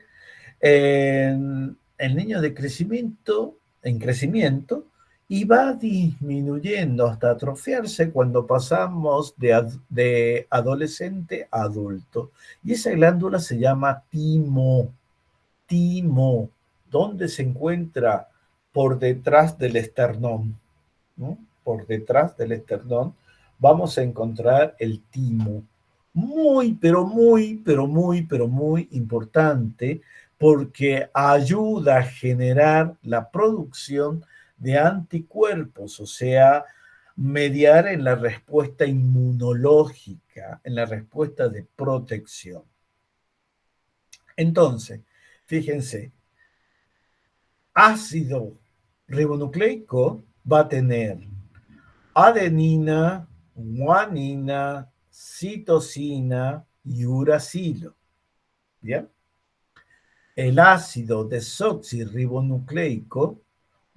en el niño de crecimiento, en crecimiento, y va disminuyendo hasta atrofiarse cuando pasamos de adolescente a adulto. Y esa glándula se llama timo, donde se encuentra por detrás del esternón, ¿no? Por detrás del esternón vamos a encontrar el timo. Muy, pero muy, pero muy, pero muy importante porque ayuda a generar la producción de anticuerpos, o sea, mediar en la respuesta inmunológica, en la respuesta de protección. Entonces, fíjense, ácido ribonucleico va a tener adenina, guanina, citosina y uracilo. ¿Bien? El ácido desoxirribonucleico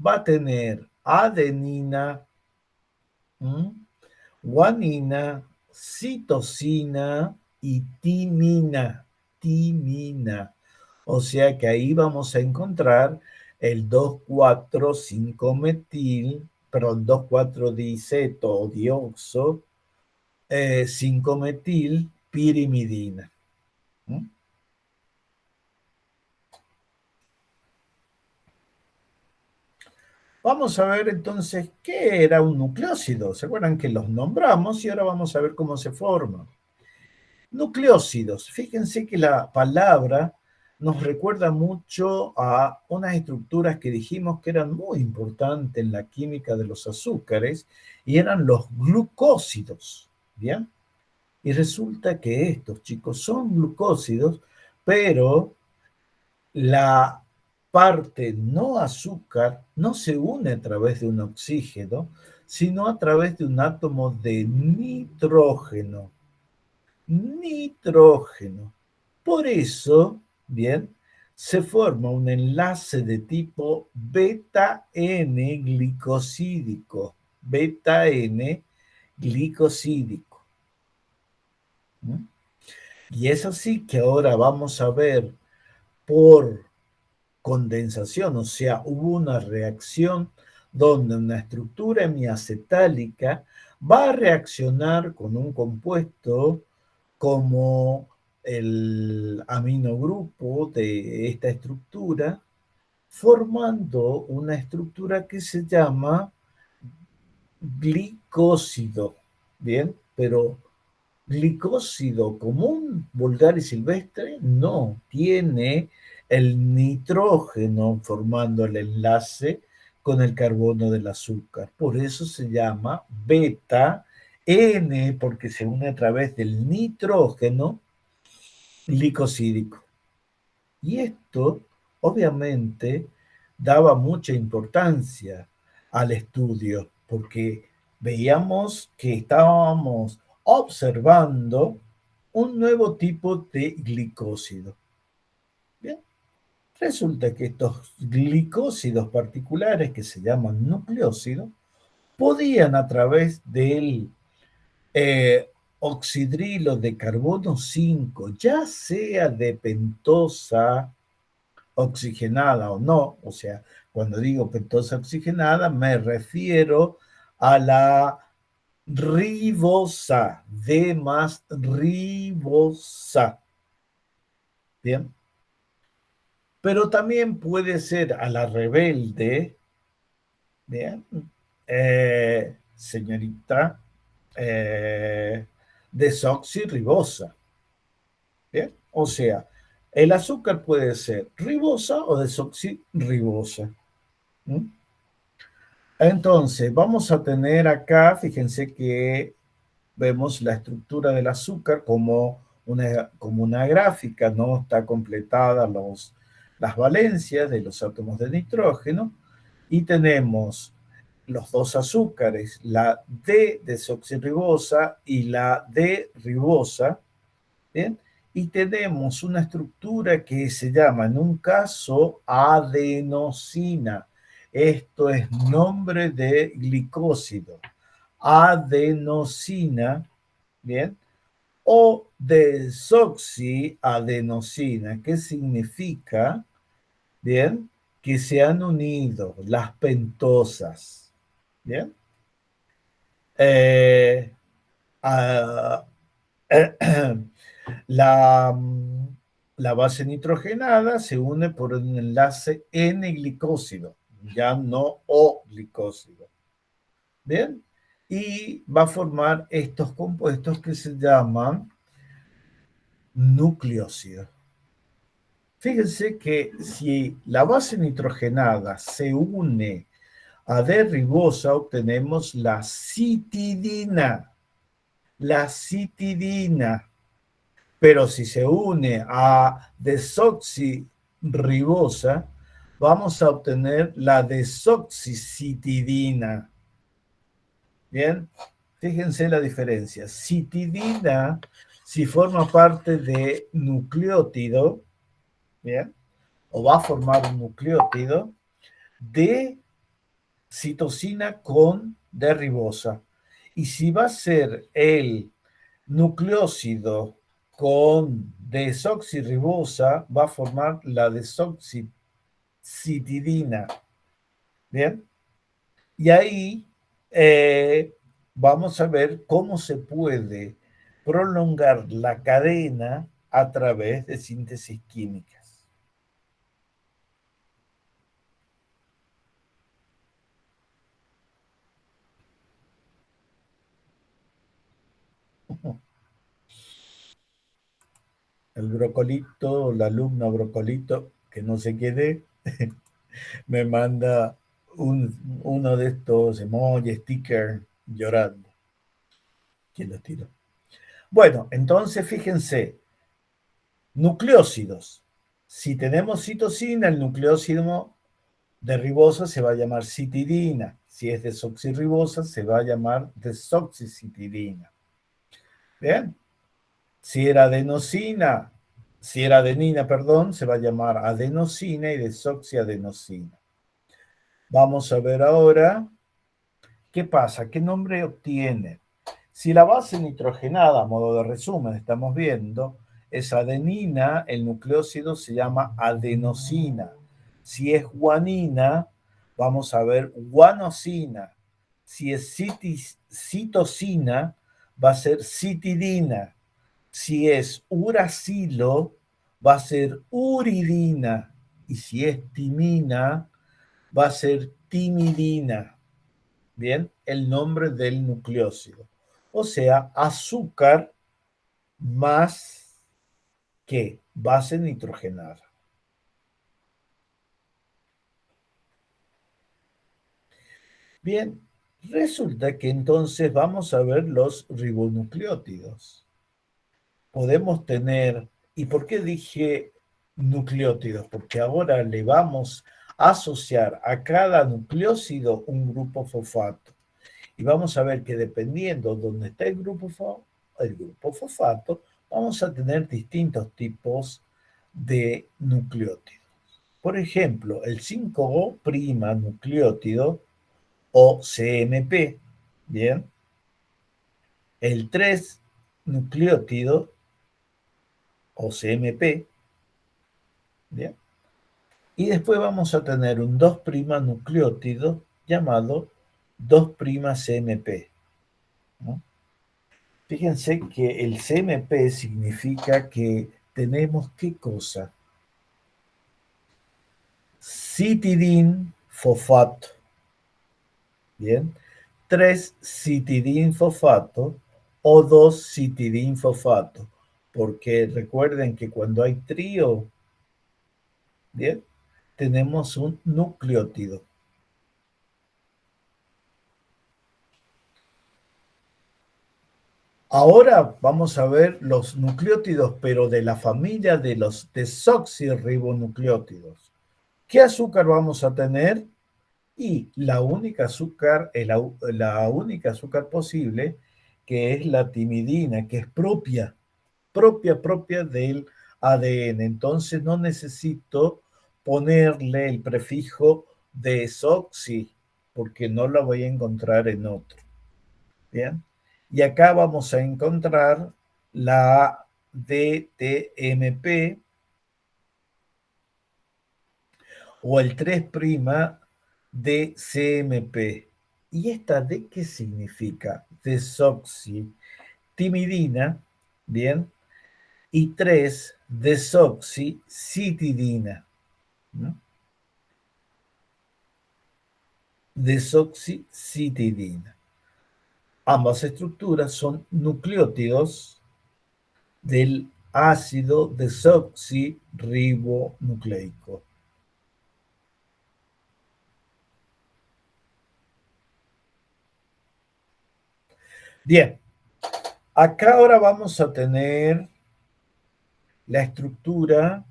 va a tener adenina, guanina, citosina y timina. Timina. O sea que ahí vamos a encontrar el 2,4,5-metil, perdón, 2,4-diceto o dioxo, 5-metil pirimidina. ¿Mm? Vamos a ver entonces qué era un nucleócido. ¿Se acuerdan que los nombramos y ahora vamos a ver cómo se forman? Nucleócidos. Fíjense que la palabra nos recuerda mucho a unas estructuras que dijimos que eran muy importantes en la química de los azúcares y eran los glucósidos. ¿Bien? Y resulta que estos chicos son glucósidos, pero la parte no azúcar no se une a través de un oxígeno, sino a través de un átomo de nitrógeno. Nitrógeno. Por eso, bien, se forma un enlace de tipo beta-N glicosídico. Beta-N glicosídico. ¿Mm? Y es así que ahora vamos a ver por condensación, o sea, hubo una reacción donde una estructura hemiacetálica va a reaccionar con un compuesto como el aminogrupo de esta estructura, formando una estructura que se llama glicósido. Bien, pero glicósido común, vulgar y silvestre, no, tiene el nitrógeno formando el enlace con el carbono del azúcar. Por eso se llama beta N, porque se une a través del nitrógeno glicosídico. Y esto, obviamente, daba mucha importancia al estudio, porque veíamos que estábamos observando un nuevo tipo de glicósido. Bien, resulta que estos glicósidos particulares, que se llaman nucleósidos, podían a través del oxidrilo de carbono 5, ya sea de pentosa oxigenada o no, o sea, cuando digo pentosa oxigenada me refiero a la ribosa, D más ribosa, ¿bien? Pero también puede ser a la rebelde, ¿bien? Señorita, desoxirribosa, ¿bien? O sea, el azúcar puede ser ribosa o desoxirribosa. ¿Mm? Entonces, vamos a tener acá, fíjense que vemos la estructura del azúcar como una gráfica, ¿no? Está completada las valencias de los átomos de nitrógeno y tenemos los dos azúcares, la D-desoxirribosa y la D-ribosa, ¿bien? Y tenemos una estructura que se llama, en un caso, adenosina. Esto es nombre de glicósido. Adenosina, ¿bien? O desoxiadenosina, que significa, ¿bien? Que se han unido las pentosas, ¿bien? Eh, ah, La, la base nitrogenada se une por un enlace N-glicósido, ya no O-glicósido. ¿Bien? Y va a formar estos compuestos que se llaman nucleósidos. Fíjense que si la base nitrogenada se une a D-ribosa, obtenemos la citidina. La citidina. Pero si se une a desoxirribosa, vamos a obtener la desoxicitidina. Bien, fíjense la diferencia. Citidina, si forma parte de nucleótido, bien, o va a formar un nucleótido de citosina con D-ribosa. Y si va a ser el nucleócido con desoxirribosa, va a formar la desoxicitidina. ¿Bien? Y ahí vamos a ver cómo se puede prolongar la cadena a través de síntesis químicas. El brocolito, la alumna brocolito, que no se quede, me manda uno de estos emojis, sticker, llorando. ¿Quién los tiró? Bueno, entonces fíjense, nucleócidos. Si tenemos citosina, el nucleócido de ribosa se va a llamar citidina. Si es desoxirribosa, se va a llamar desoxicitidina. ¿Bien? Si era adenosina, si era adenina, perdón, se va a llamar adenosina y desoxiadenosina. Vamos a ver ahora qué pasa, qué nombre obtiene. Si la base nitrogenada, a modo de resumen, estamos viendo, es adenina, el nucleócido se llama adenosina. Si es guanina, vamos a ver guanosina. Si es citosina, va a ser citidina. Si es uracilo, va a ser uridina. Y si es timina, va a ser timidina. Bien, el nombre del nucleócido. O sea, azúcar más que base nitrogenada. Bien, resulta que entonces vamos a ver los ribonucleótidos. Podemos tener, ¿y por qué dije nucleótidos? Porque ahora le vamos a asociar a cada nucleócido un grupo fosfato. Y vamos a ver que dependiendo de dónde está el grupo fosfato, vamos a tener distintos tipos de nucleótidos. Por ejemplo, el 5O' nucleótido o CMP, ¿bien? El 3 nucleótido o CMP, ¿bien? Y después vamos a tener un 2' nucleótido llamado 2' CMP, ¿no? Fíjense que el CMP significa que tenemos ¿qué cosa? Citidin fosfato, ¿bien? 3 citidin fosfato o 2 citidin fosfato, porque recuerden que cuando hay trío, ¿bien? Tenemos un nucleótido. Ahora vamos a ver los nucleótidos, pero de la familia de los desoxirribonucleótidos. ¿Qué azúcar vamos a tener? Y la única azúcar, la única azúcar posible, que es la timidina, que es propia del ADN. Entonces no necesito ponerle el prefijo desoxi, porque no la voy a encontrar en otro. Bien. Y acá vamos a encontrar la DTMP o el 3' de CMP. ¿Y esta de qué significa? Desoxitimidina, ¿bien? Y 3 desoxicitidina, ¿no? Desoxicitidina. Ambas estructuras son nucleótidos del ácido desoxirribonucleico. Bien, acá ahora vamos a tener la estructura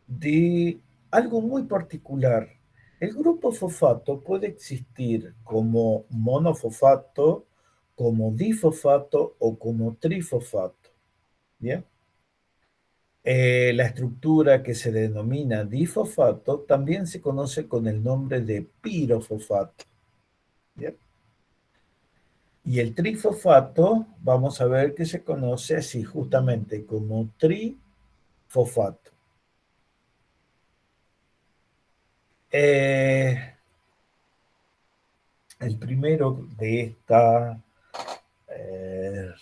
de algo muy particular. El grupo fosfato puede existir como monofosfato, como difosfato o como trifosfato. Bien. La estructura que se denomina difosfato también se conoce con el nombre de pirofosfato. Bien. Y el trifosfato, vamos a ver que se conoce así justamente como trifosfato. El primero de esta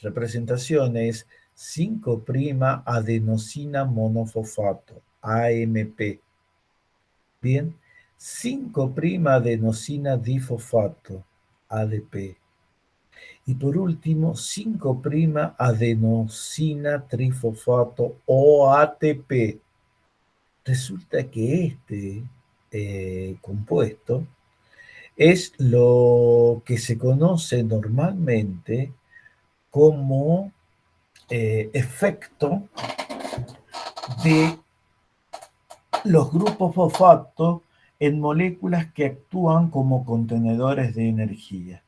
representación es 5'-adenosina monofosfato, AMP. Bien, 5'-adenosina difosfato, ADP. Y por último, 5'-adenosina trifosfato o ATP. Resulta que este compuesto es lo que se conoce normalmente como efecto de los grupos fosfato en moléculas que actúan como contenedores de energía.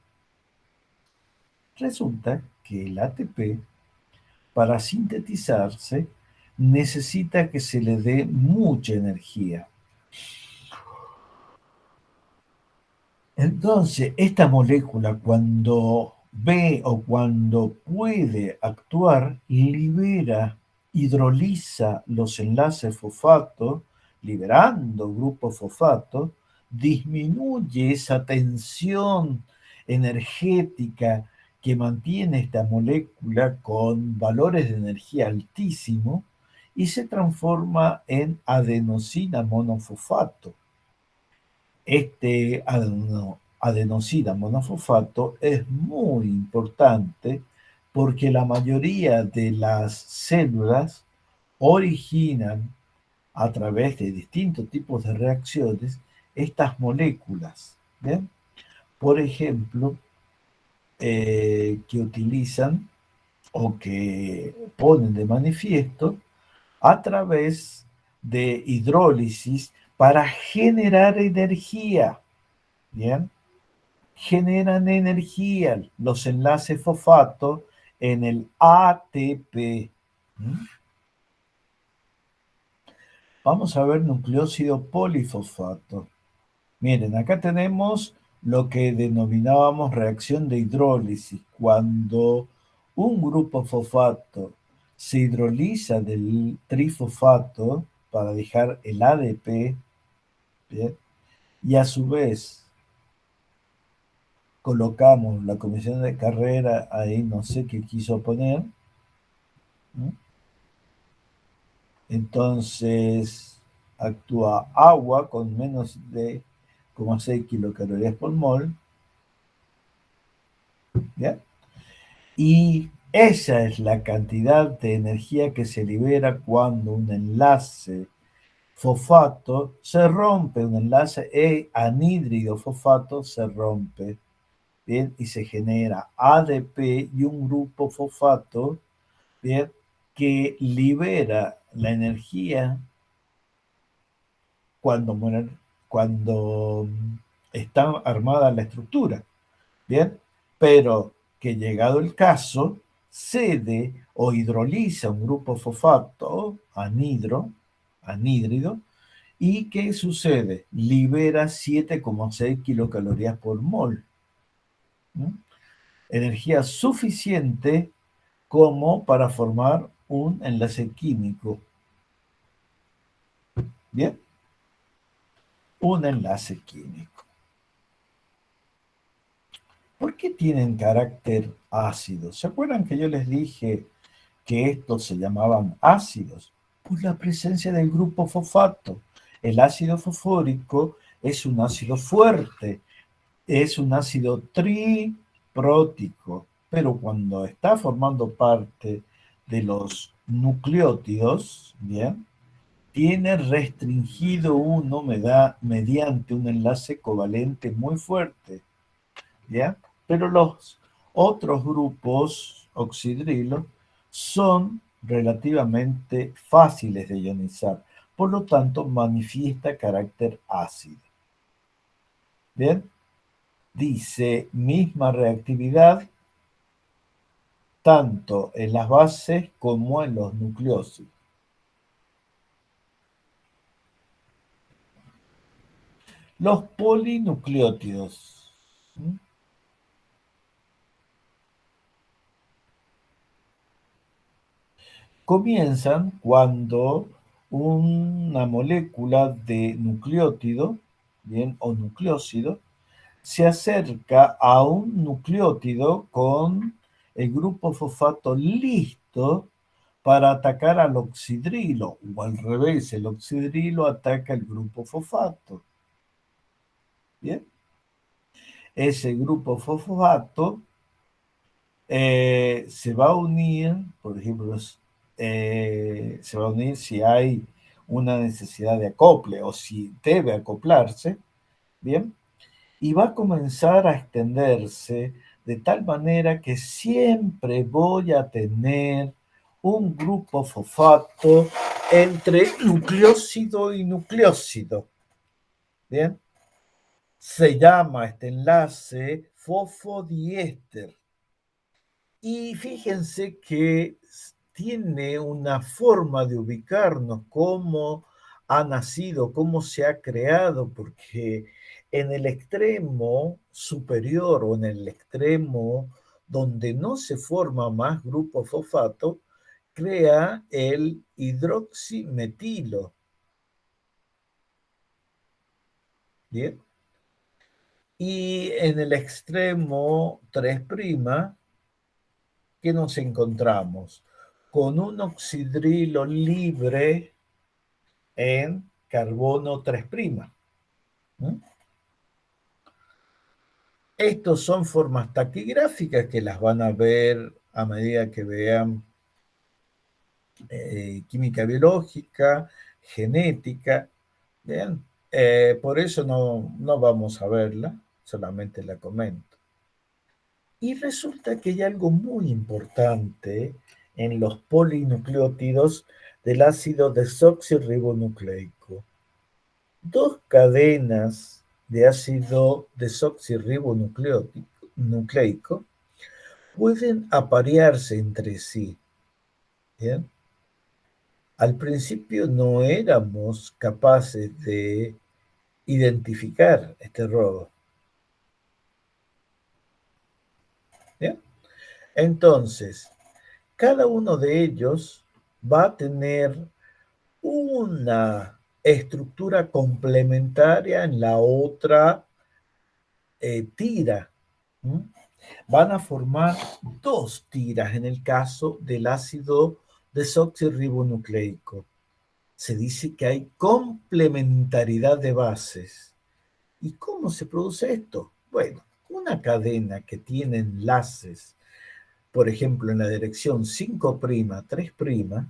Resulta que el ATP, para sintetizarse, necesita que se le dé mucha energía. Entonces, esta molécula cuando ve o cuando puede actuar, libera, hidroliza los enlaces fosfato, liberando grupos fosfato, disminuye esa tensión energética que mantiene esta molécula con valores de energía altísimos y se transforma en adenosina monofosfato. Este adenosina monofosfato es muy importante porque la mayoría de las células originan a través de distintos tipos de reacciones estas moléculas. ¿Bien? Por ejemplo, que utilizan o que ponen de manifiesto a través de hidrólisis para generar energía. Bien, generan energía los enlaces fosfato en el ATP. ¿Mm? Vamos a ver nucleósido polifosfato. Miren, acá tenemos lo que denominábamos reacción de hidrólisis, cuando un grupo fosfato se hidroliza del trifosfato para dejar el ADP, ¿bien? Y a su vez colocamos la comisión de carrera ahí, no sé qué quiso poner, ¿no? Entonces actúa agua con menos de 0,6 kilocalorías por mol, ¿ya? Y esa es la cantidad de energía que se libera cuando un enlace fosfato se rompe, un enlace anhídrido fosfato se rompe, ¿bien? Y se genera ADP y un grupo fosfato, ¿bien? Que libera la energía cuando, cuando está armada la estructura, ¿bien? Pero que llegado el caso, cede o hidroliza un grupo fosfato anhídrido, y ¿qué sucede? Libera 7,6 kilocalorías por mol. ¿Mm? Energía suficiente como para formar un enlace químico. Bien, un enlace químico. ¿Por qué tienen carácter ácido? ¿Se acuerdan que yo les dije que estos se llamaban ácidos? Por la presencia del grupo fosfato. El ácido fosfórico es un ácido fuerte, es un ácido triprótico, pero cuando está formando parte de los nucleótidos, ¿bien? Tiene restringido una humedad mediante un enlace covalente muy fuerte, ¿ya? Pero los otros grupos oxidrilos son relativamente fáciles de ionizar, por lo tanto manifiesta carácter ácido. Bien, dice misma reactividad tanto en las bases como en los nucleósidos. Los polinucleótidos. ¿Mm? comienzan cuando una molécula de nucleótido, bien, o nucleósido, se acerca a un nucleótido con el grupo fosfato listo para atacar al oxidrilo, o al revés, el oxidrilo ataca el grupo fosfato. Bien, ese grupo fosfato se va a unir, por ejemplo, se va a unir si hay una necesidad de acople o si debe acoplarse, bien, y va a comenzar a extenderse de tal manera que siempre voy a tener un grupo fosfato entre nucleósido y nucleósido. Bien, se llama este enlace fosfodiéster. Y fíjense que tiene una forma de ubicarnos, cómo ha nacido, cómo se ha creado, porque en el extremo superior o en el extremo donde no se forma más grupo fosfato, crea el hidroximetilo. ¿Bien? Y en el extremo 3', ¿qué nos encontramos? Con un oxidrilo libre en carbono 3'. Estos son formas taquigráficas que las van a ver a medida que vean química biológica, genética. Bien, por eso no vamos a verla, solamente la comento. Y resulta que hay algo muy importante en los polinucleótidos del ácido desoxirribonucleico. Dos cadenas de ácido desoxirribonucleico pueden aparearse entre sí. ¿Bien? Al principio no éramos capaces de identificar este robo. ¿Bien? Entonces, cada uno de ellos va a tener una estructura complementaria en la otra tira. ¿Mm? Van a formar dos tiras en el caso del ácido desoxirribonucleico. Se dice que hay complementariedad de bases. ¿Y cómo se produce esto? Bueno, una cadena que tiene enlaces, por ejemplo, en la dirección 5', 3',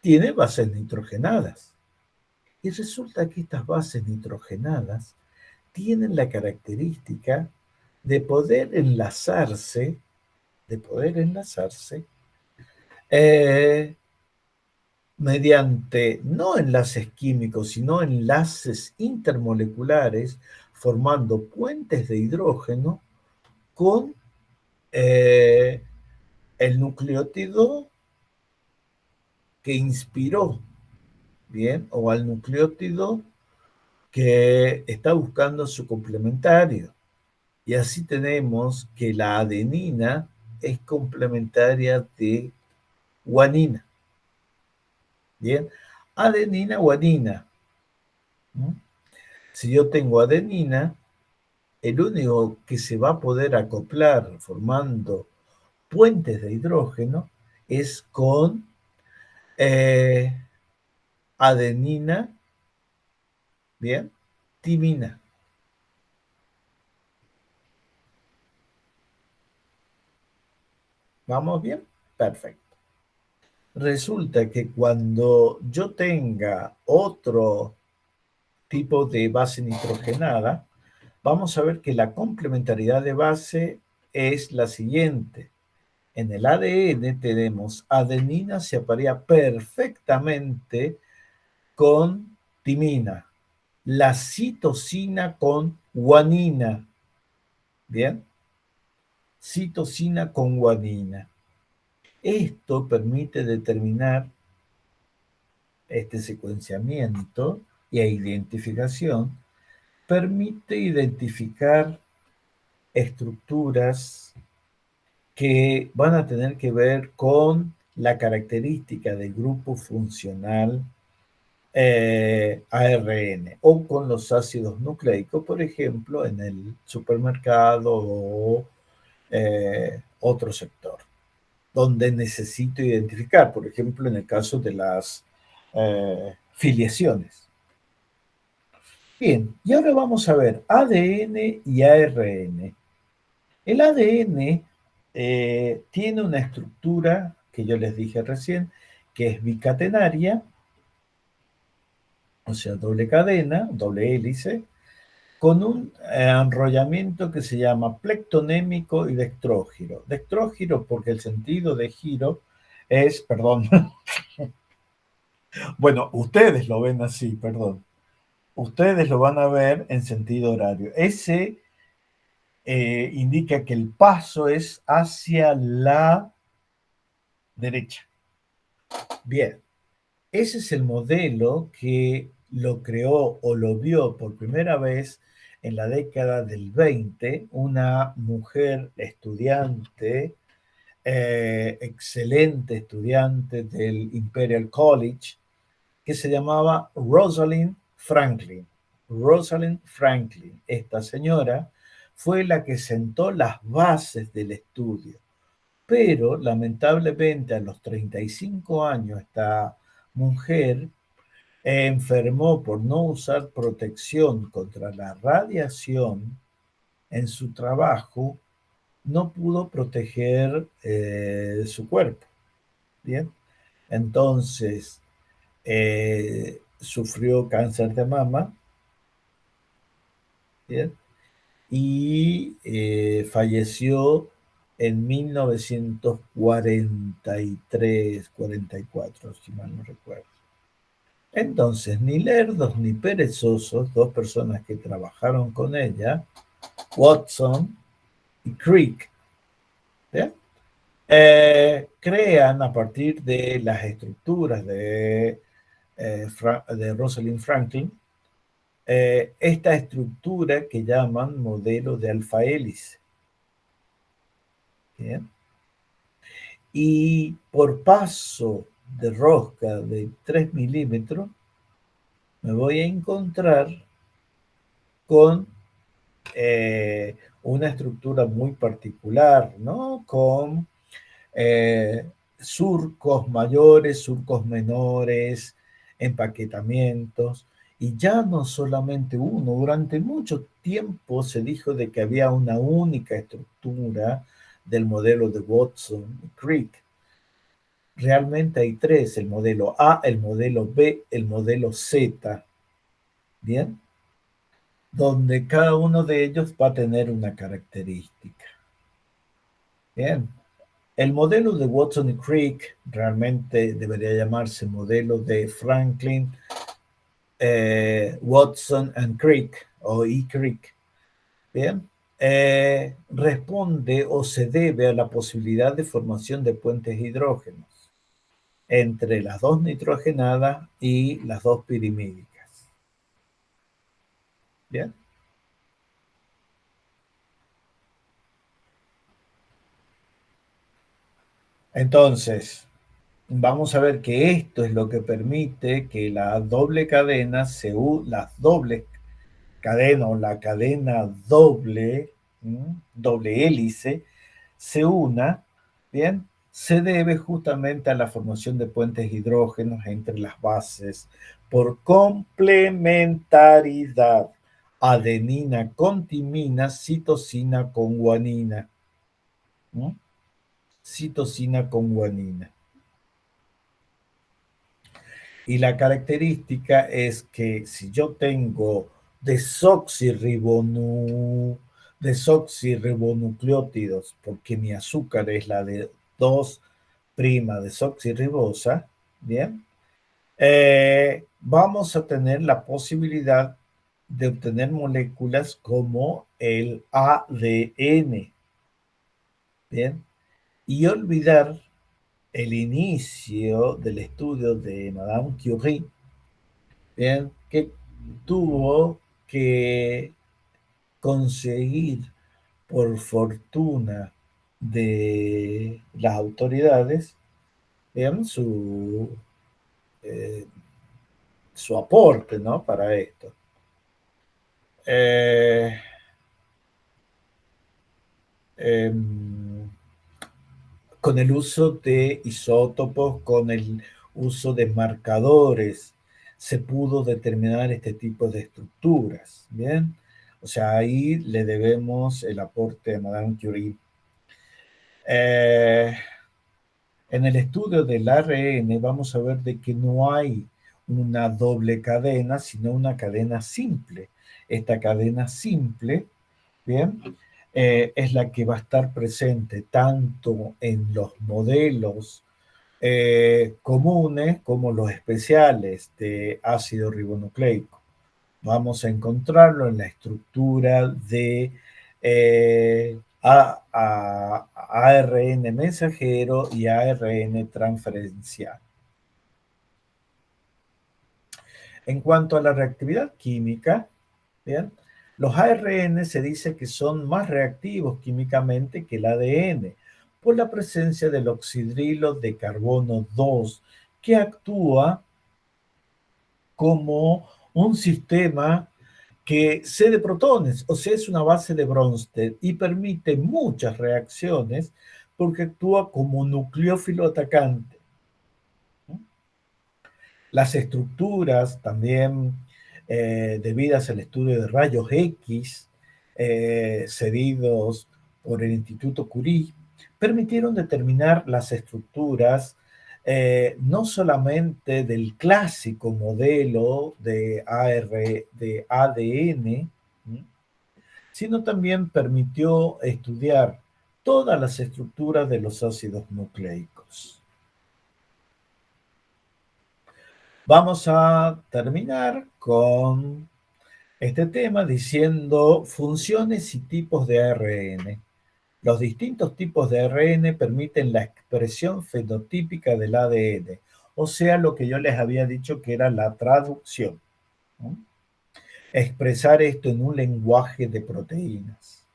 tiene bases nitrogenadas. Y resulta que estas bases nitrogenadas tienen la característica de poder enlazarse, de poder enlazarse eh, mediante no enlaces químicos, sino enlaces intermoleculares, formando puentes de hidrógeno con eh, el nucleótido que inspiró, ¿bien? O al nucleótido que está buscando su complementario. Y así tenemos que la adenina es complementaria de guanina. Bien, adenina, guanina. Si yo tengo adenina, el único que se va a poder acoplar formando puentes de hidrógeno es con eh, adenina, bien, timina. ¿Vamos bien? Perfecto. Resulta que cuando yo tenga otro tipo de base nitrogenada, vamos a ver que la complementariedad de base es la siguiente. En el ADN tenemos adenina se aparea perfectamente con timina, la citosina con guanina, ¿bien? Citosina con guanina. Esto permite determinar este secuenciamiento y identificación, permite identificar estructuras que van a tener que ver con la característica del grupo funcional ARN o con los ácidos nucleicos, por ejemplo, en el supermercado o otro sector, donde necesito identificar, por ejemplo, en el caso de las filiaciones. Bien, y ahora vamos a ver ADN y ARN. El ADN tiene una estructura que yo les dije recién, que es bicatenaria, o sea, doble cadena, doble hélice, con un enrollamiento que se llama plectonémico y dextrógiro. Dextrógiro porque el sentido de giro es, perdón, bueno, ustedes lo ven así, perdón. Ustedes lo van a ver en sentido horario. Ese indica que el paso es hacia la derecha. Bien, ese es el modelo que lo creó o lo vio por primera vez en la década del 20 una mujer estudiante, excelente estudiante del Imperial College, que se llamaba Rosalind Franklin. Rosalind Franklin, esta señora, fue la que sentó las bases del estudio. Pero lamentablemente a los 35 años esta mujer enfermó por no usar protección contra la radiación en su trabajo, no pudo proteger su cuerpo. Bien, entonces sufrió cáncer de mama, bien, y falleció en 1943, 44, si mal no recuerdo. Entonces, ni lerdos ni perezosos, dos personas que trabajaron con ella, Watson y Crick, ¿bien? Crean a partir de las estructuras de Rosalind Franklin esta estructura que llaman modelo de alfa hélice. ¿Bien? Y por paso de rosca de 3 milímetros me voy a encontrar con una estructura muy particular, ¿no? Con surcos mayores, surcos menores, empaquetamientos, y ya no solamente uno, durante mucho tiempo se dijo de que había una única estructura del modelo de Watson y Crick. Realmente hay tres, el modelo A, el modelo B, el modelo Z, ¿bien? Donde cada uno de ellos va a tener una característica. Bien, el modelo de Watson y Crick realmente debería llamarse modelo de Franklin, Watson and Crick o E. Crick. Bien, responde o se debe a la posibilidad de formación de puentes hidrógenos entre las dos nitrogenadas y las dos pirimídicas. Bien. Entonces, vamos a ver que esto es lo que permite que la doble cadena las dobles cadena o la cadena doble, doble hélice, se una, ¿bien? Se debe justamente a la formación de puentes hidrógenos entre las bases por complementariedad. Adenina con timina, citosina con guanina. ¿No? Citosina con guanina. Y la característica es que si yo tengo desoxirribonucleótidos, porque mi azúcar es la de 2' desoxirribosa, ¿bien? Vamos a tener la posibilidad de obtener moléculas como el ADN, ¿bien? Y olvidar el inicio del estudio de Madame Curie, ¿bien? Que tuvo que conseguir, por fortuna de las autoridades, bien, eh, su aporte, ¿no? Para esto. Eh, em, con el uso de isótopos, con el uso de marcadores, se pudo determinar este tipo de estructuras, ¿bien? O sea, ahí le debemos el aporte a Madame Curie. Eh, en el estudio del ARN vamos a ver de que no hay una doble cadena, sino una cadena simple. Esta cadena simple, ¿bien? Es la que va a estar presente tanto en los modelos comunes como los especiales de ácido ribonucleico. Vamos a encontrarlo en la estructura de ARN mensajero y ARN transferencial. En cuanto a la reactividad química, ¿bien? Los ARN se dice que son más reactivos químicamente que el ADN por la presencia del oxidrilo de carbono 2 que actúa como un sistema que cede protones, o sea, es una base de Bronsted y permite muchas reacciones porque actúa como nucleófilo atacante. Las estructuras también debidas al estudio de rayos X cedidos por el Instituto Curie permitieron determinar las estructuras no solamente del clásico modelo de de ADN, sino también permitió estudiar todas las estructuras de los ácidos nucleicos. Vamos a terminar con este tema diciendo funciones y tipos de ARN. Los distintos tipos de ARN permiten la expresión fenotípica del ADN, o sea, lo que yo les había dicho que era la traducción. ¿No? Expresar esto en un lenguaje de proteínas.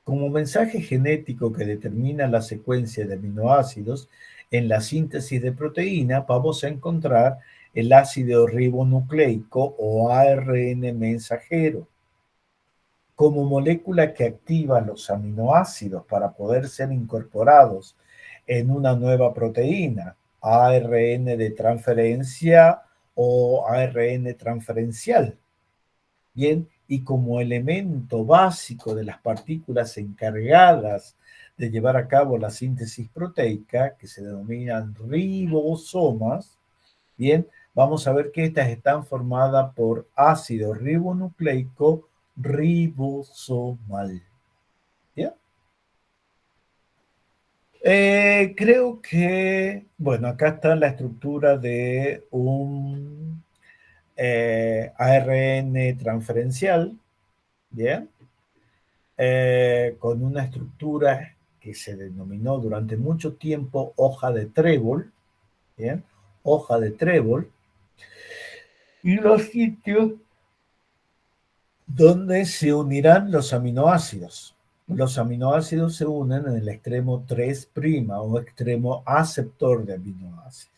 Como mensaje genético que determina la secuencia de aminoácidos, en la síntesis de proteína vamos a encontrar el ácido ribonucleico o ARN mensajero. Como molécula que activa los aminoácidos para poder ser incorporados en una nueva proteína, ARN de transferencia o ARN transferencial. Bien, y como elemento básico de las partículas encargadas de llevar a cabo la síntesis proteica, que se denominan ribosomas, bien, vamos a ver que estas están formadas por ácido ribonucleico ribosomal. ¿Ya? Creo que, bueno, acá está la estructura de un ARN transferencial, ¿bien? Con una estructura que se denominó durante mucho tiempo hoja de trébol, ¿bien? Hoja de trébol, y los sitios donde se unirán los aminoácidos. Los aminoácidos se unen en el extremo 3' o extremo aceptor de aminoácidos.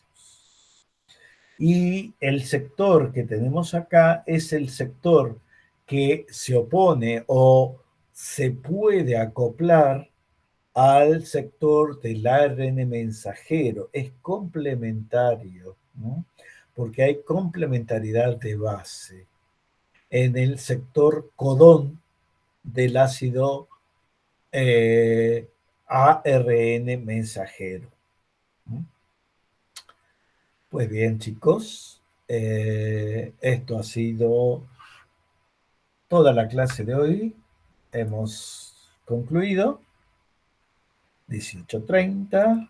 Y el sector que tenemos acá es el sector que se opone o se puede acoplar al sector del ARN mensajero. Es complementario, ¿no? Porque hay complementariedad de base en el sector codón del ácido ARN mensajero. Pues bien, chicos, esto ha sido toda la clase de hoy. Hemos concluido. 18:30.